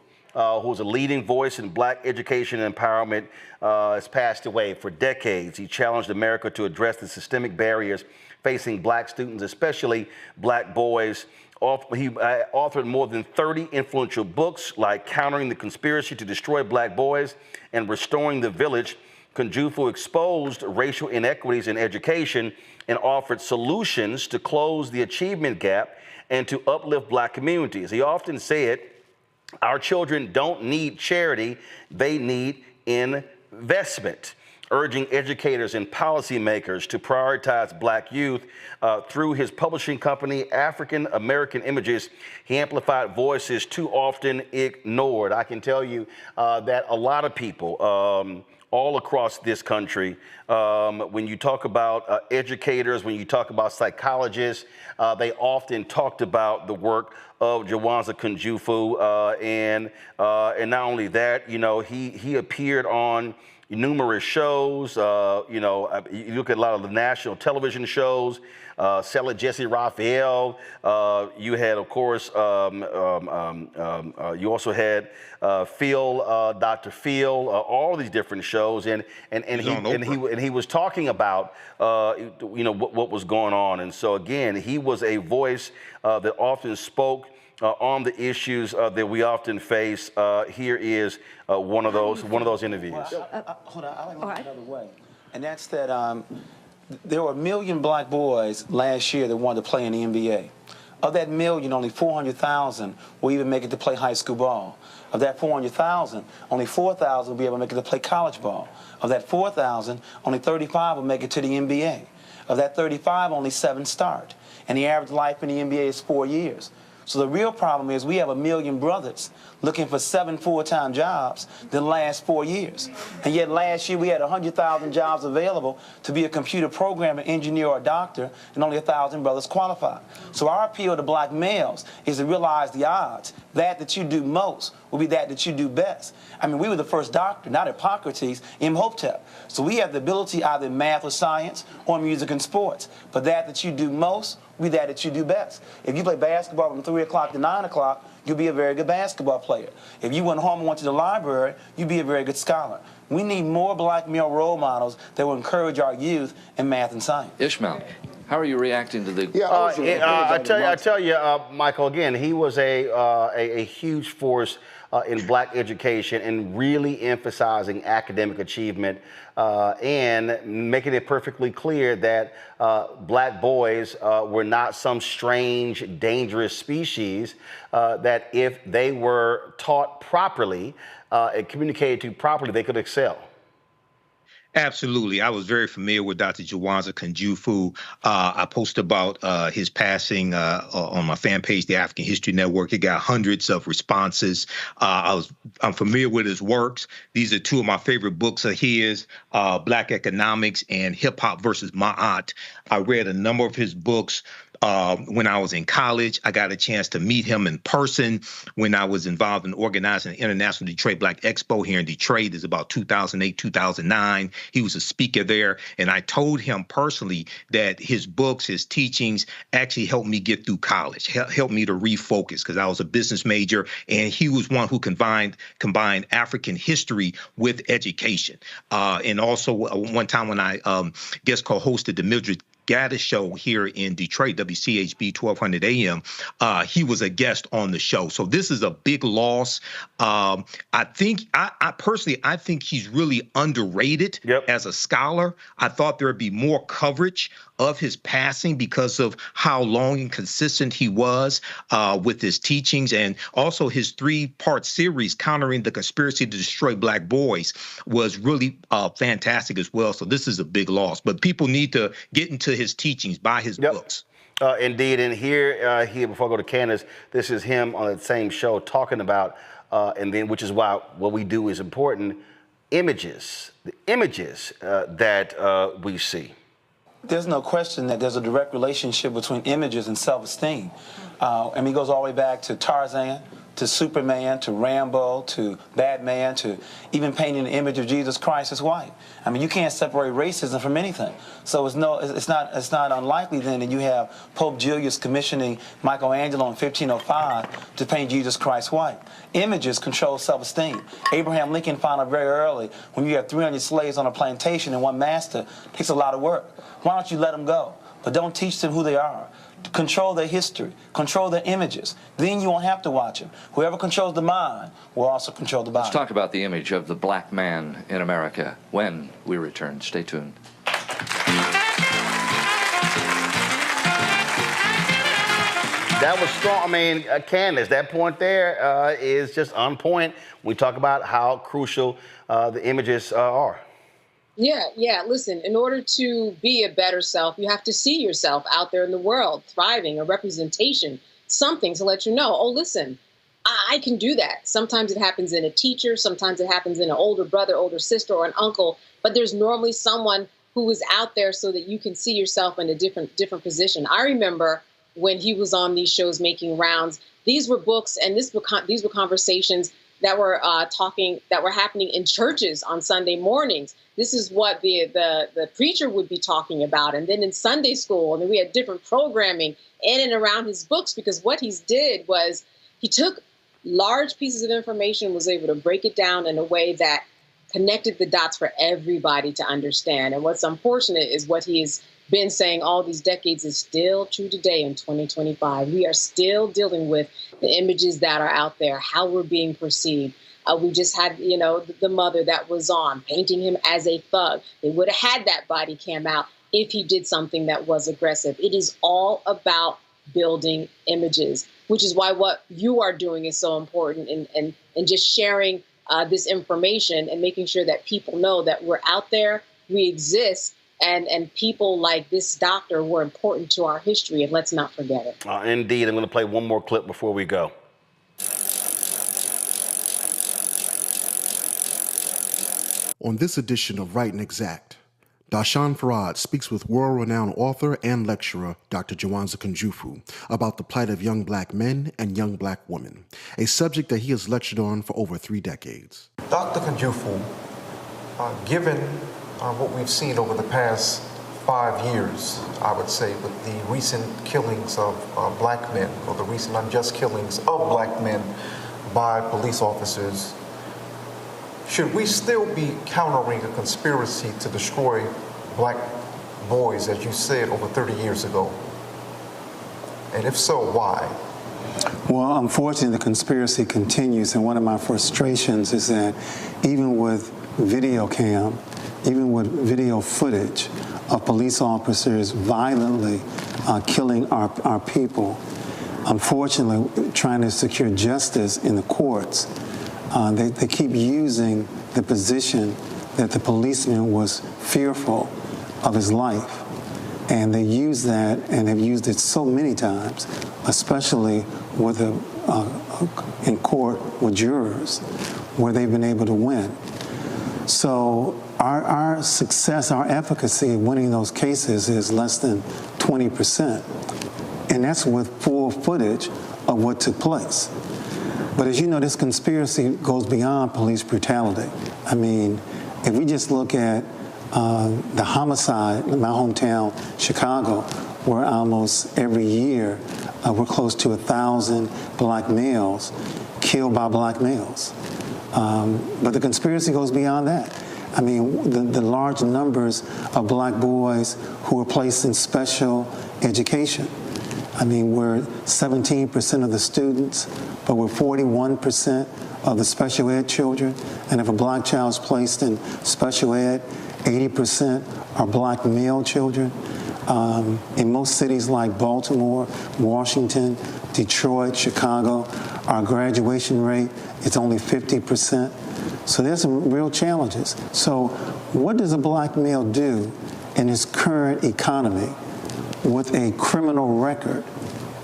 Speaker 2: who's a leading voice in black education and empowerment, has passed away. For decades, he challenged America to address the systemic barriers facing black students, especially black boys. He authored more than 30 influential books like Countering the Conspiracy to Destroy Black Boys and Restoring the Village. Kufu exposed racial inequities in education and offered solutions to close the achievement gap and to uplift black communities. He often said, our children don't need charity, they need investment, urging educators and policymakers to prioritize black youth. Through his publishing company, African American Images, he amplified voices too often ignored. I can tell you that a lot of people all across this country, when you talk about educators, when you talk about psychologists, they often talked about the work of Jawanza Kufu, and not only that, you know, he appeared on numerous shows. You look at a lot of the national television shows. Sell It, Jesse Raphael. You had, of course, you also had Phil, Dr. Phil, all these different shows, and he was talking about what was going on. And so again, he was a voice that often spoke on the issues that we often face. Here is one of those interviews.
Speaker 1: Hold on, I like to look another way, and that's that there were 1 million black boys last year that wanted to play in the NBA. Of that million, only 400,000 will even make it to play high school ball. Of that 400,000, only 4,000 will be able to make it to play college ball. Of that 4,000, only 35 will make it to the NBA. Of that 35, only 7 start. And the average life in the NBA is 4 years. So the real problem is we have 1 million brothers looking for 7 full-time jobs that last 4 years. And yet last year we had 100,000 jobs available to be a computer programmer, engineer, or doctor, and only 1,000 brothers qualified. So our appeal to black males is to realize the odds. That you do most will be that you do best. I mean, we were the first doctor, not Hippocrates, Imhotep. So we have the ability either in math or science or music and sports. But that you do most will be that you do best. If you play basketball from 3 o'clock to 9 o'clock, you'll be a very good basketball player. If you went home and went to the library, you'd be a very good scholar. We need more black male role models that will encourage our youth in math and science.
Speaker 22: Ishmael.
Speaker 3: How are you reacting to the?
Speaker 2: I tell you, Michael. Again, he was a huge force in black education and really emphasizing academic achievement and making it perfectly clear that black boys were not some strange, dangerous species. That if they were taught properly and communicated to properly, they could excel.
Speaker 5: Absolutely. I was very familiar with Dr. Jawanza Kufu. I posted about his passing on my fan page, the African History Network. It got hundreds of responses. I'm familiar with his works. These are two of my favorite books of his, Black Economics and Hip Hop versus Ma'at. I read a number of his books. When I was in college, I got a chance to meet him in person when I was involved in organizing the International Detroit Black Expo here in Detroit. It's about 2008, 2009. He was a speaker there. And I told him personally that his books, his teachings actually helped me get through college, helped me to refocus because I was a business major. And he was one who combined African history with education. And also one time when I guest co-hosted the Mildred Gaddis show here in Detroit, WCHB 1200 AM. He was a guest on the show. So this is a big loss. I personally think he's really underrated as a scholar. I thought there would be more coverage of his passing because of how long and consistent he was with his teachings, and also his 3-part series, Countering the Conspiracy to Destroy Black Boys, was really fantastic as well. So this is a big loss, but people need to get into his teachings, buy his books.
Speaker 2: Indeed, and here, before I go to Candace, this is him on the same show talking about, and then which is why what we do is important, images, the images that we see.
Speaker 1: There's no question that there's a direct relationship between images and self-esteem. And he goes all the way back to Tarzan, to Superman, to Rambo, to Batman, to even painting the image of Jesus Christ as white. I mean, you can't separate racism from anything. So it's not unlikely then that you have Pope Julius commissioning Michelangelo in 1505 to paint Jesus Christ white. Images control self-esteem. Abraham Lincoln found out very early, when you have 300 slaves on a plantation and one master, it takes a lot of work. Why don't you let them go? But don't teach them who they are. Control their history, control their images. Then you won't have to watch them. Whoever controls the mind will also control the body.
Speaker 3: Let's talk about the image of the black man in America when we return. Stay tuned.
Speaker 2: That was strong. I mean, Candace, that point there is just on point. We talk about how crucial the images are.
Speaker 4: Yeah. Listen, in order to be a better self, you have to see yourself out there in the world, thriving, a representation, something to let you know, oh, listen, I can do that. Sometimes it happens in a teacher. Sometimes it happens in an older brother, older sister, or an uncle. But there's normally someone who is out there so that you can see yourself in a different position. I remember when he was on these shows making rounds, these were books and these were conversations that were happening in churches on Sunday mornings. This is what the preacher would be talking about. And then in Sunday school, and then we had different programming in and around his books, because what he did was he took large pieces of information, was able to break it down in a way that connected the dots for everybody to understand. And what's unfortunate is what he's been saying all these decades is still true today in 2025. We are still dealing with the images that are out there, how we're being perceived. We just had, the mother that was on, painting him as a thug. They would have had that body cam out if he did something that was aggressive. It is all about building images, which is why what you are doing is so important, and just sharing this information and making sure that people know that we're out there, we exist, and people like this doctor were important to our history, and let's not forget it.
Speaker 2: Indeed. I'm going to play one more clip before we go.
Speaker 22: On this edition of Right and Exact, Dashawn Farad speaks with world-renowned author and lecturer Dr. Jawanza Kufu about the plight of young black men and young black women, a subject that he has lectured on for over 3 decades.
Speaker 23: Dr. Kufu, given what we've seen over the past 5 years, I would say, with the recent killings of black men, or the recent unjust killings of black men by police officers, should we still be countering a conspiracy to destroy black boys, as you said, over 30 years ago? And if so, why?
Speaker 1: Well, unfortunately, the conspiracy continues, and one of my frustrations is that even with video cam, even with video footage of police officers violently killing our people, unfortunately, trying to secure justice in the courts, they keep using the position that the policeman was fearful of his life. And they use that, and they've used it so many times, especially with in court with jurors, where they've been able to win. So our success, our efficacy in winning those cases is less than 20%. And that's with full footage of what took place. But as you know, this conspiracy goes beyond police brutality. I mean, if we just look at the homicide in my hometown, Chicago, where almost every year we're close to 1,000 black males killed by black males. But the conspiracy goes beyond that. I mean, the large numbers of black boys who are placed in special education. I mean, we're 17% of the students, but we're 41% of the special ed children. And if a black child is placed in special ed, 80% are black male children. In most cities like Baltimore, Washington, Detroit, Chicago, our graduation rate is only 50%. So there's some real challenges. So what does a black male do in this current economy with a criminal record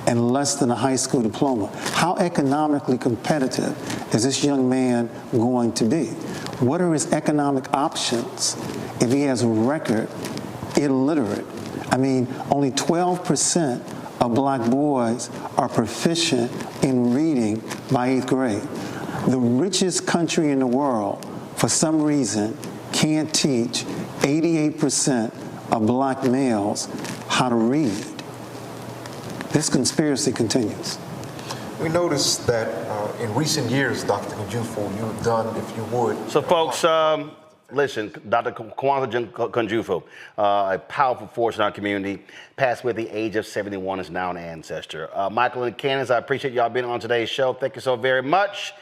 Speaker 1: and less than a high school diploma? How economically competitive is this young man going to be? What are his economic options if he has a record illiterate? I mean, only 12% of black boys are proficient in reading by 8th grade. The richest country in the world, for some reason, can't teach 88% of black males how to read. This conspiracy continues.
Speaker 23: We noticed that in recent years, Dr. Kunjufu, you've done, if you would.
Speaker 2: So, folks, listen, Dr. Jawanza Kunjufu, a powerful force in our community, passed away at the age of 71, is now an ancestor. Michael and Candace, I appreciate y'all being on today's show. Thank you so very much.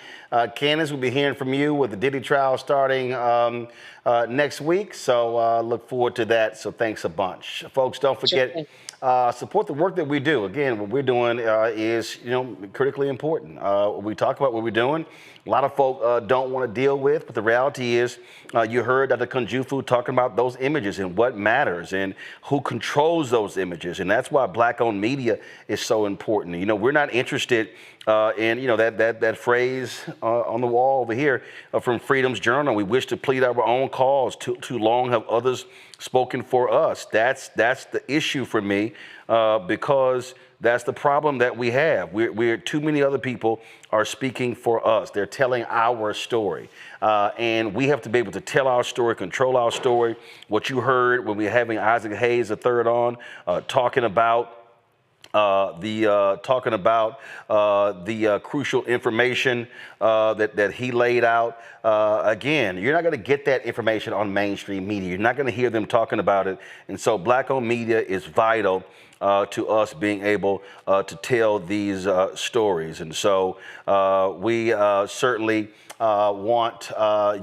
Speaker 2: Candace, we'll be hearing from you with the Diddy trial starting next week. So look forward to that. So thanks a bunch. Folks, don't forget, support the work that we do. Again, what we're doing is, critically important. We talk about what we're doing. A lot of folk don't want to deal with, but the reality is you heard Dr. Kunjufu talking about those images and what matters and who controls those images. And that's why black-owned media is so important. We're not interested in, that phrase on the wall over here from Freedom's Journal. We wish to plead our own cause. Too long have others spoken for us. That's the issue for me because that's the problem that we have. We're too many other people are speaking for us. They're telling our story. And we have to be able to tell our story, control our story. What you heard when we were having Isaac Hayes III on talking about the crucial information that he laid out. Again, you're not going to get that information on mainstream media. You're not going to hear them talking about it. And so black-owned media is vital to us being able to tell these stories. And so we certainly want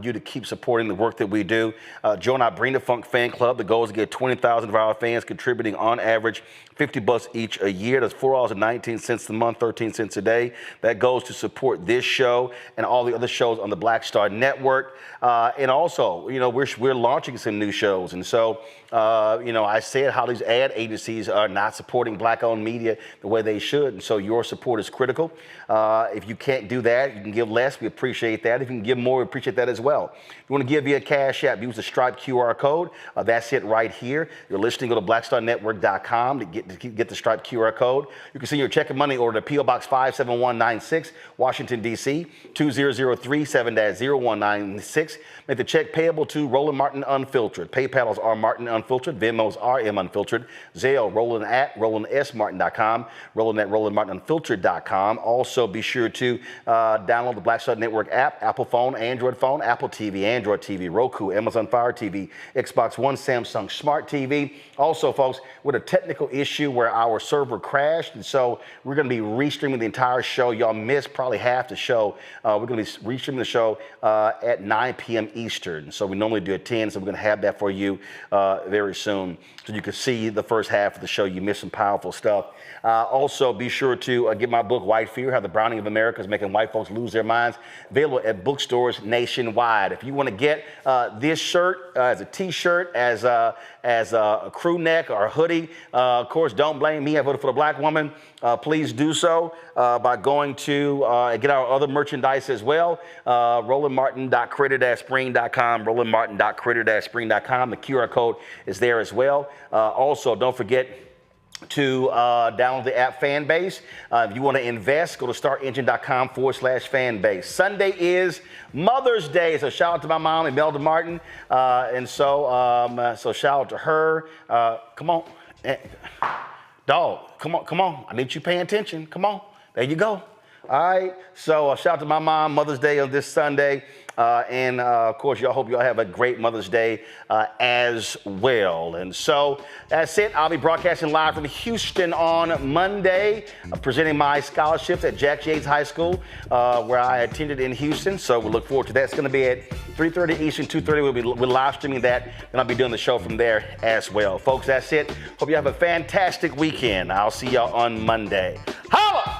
Speaker 2: you to keep supporting the work that we do. Join our Bring the Funk fan club. The goal is to get 20,000 of our fans contributing on average $50 each a year. That's $4.19 a month, 13 cents a day. That goes to support this show and all the other shows on the Black Star Network. And also, we're launching some new shows. And so, I said how these ad agencies are not supporting black-owned media the way they should. And so your support is critical. If you can't do that, you can give less. We appreciate that. If you can give more, we appreciate that as well. If you want to give via Cash App, use the Stripe QR code. That's it right here. You're listening, go to blackstarnetwork.com to get the Stripe QR code. You can send your check and money order to P.O. Box 57196, Washington, D.C., 20037-0196. Make the check payable to Roland Martin Unfiltered. PayPal is R Martin Unfiltered. Venmo's RM Unfiltered. Zelle, Roland at RolandSMartin.com. Roland at RolandMartinUnfiltered.com. Also, be sure to download the Black Stud Network app, Apple phone, Android phone, Apple TV, Android TV, Roku, Amazon Fire TV, Xbox One, Samsung Smart TV. Also, folks, with a technical issue where our server crashed, and so we're going to be restreaming the entire show. Y'all missed probably half the show. We're going to be restreaming the show at 9 p.m. Eastern. So we normally do at 10, so we're going to have that for you very soon, so you can see the first half of the show. You missed some powerful stuff. Also, be sure to get my book, White Fear, How the Browning of America is Making White Folks Lose Their Minds, available at bookstores nationwide. If you want to get this shirt as a T-shirt, as a crew neck or a hoodie, of course, don't blame me. I voted for the black woman. Please do so by going to get our other merchandise as well. RolandMartin.creator-spring.com, RolandMartin.creator-spring.com. The QR code is there as well. Also, don't forget to download the app Fanbase. If you want to invest, go to startengine.com/fanbase. Sunday is Mother's Day, so shout out to my mom, Imelda Martin. So shout out to her. Come on. Dog, come on. I need you paying attention. Come on. There you go. All right. So shout out to my mom, Mother's Day on this Sunday. Of course, y'all hope y'all have a great Mother's Day as well. And so that's it. I'll be broadcasting live from Houston on Monday, presenting my scholarships at Jack Yates High School, where I attended in Houston. So we look forward to that. It's going to be at 3:30 Eastern, 2:30. We're live streaming that, and I'll be doing the show from there as well. Folks, that's it. Hope you have a fantastic weekend. I'll see y'all on Monday. Holla!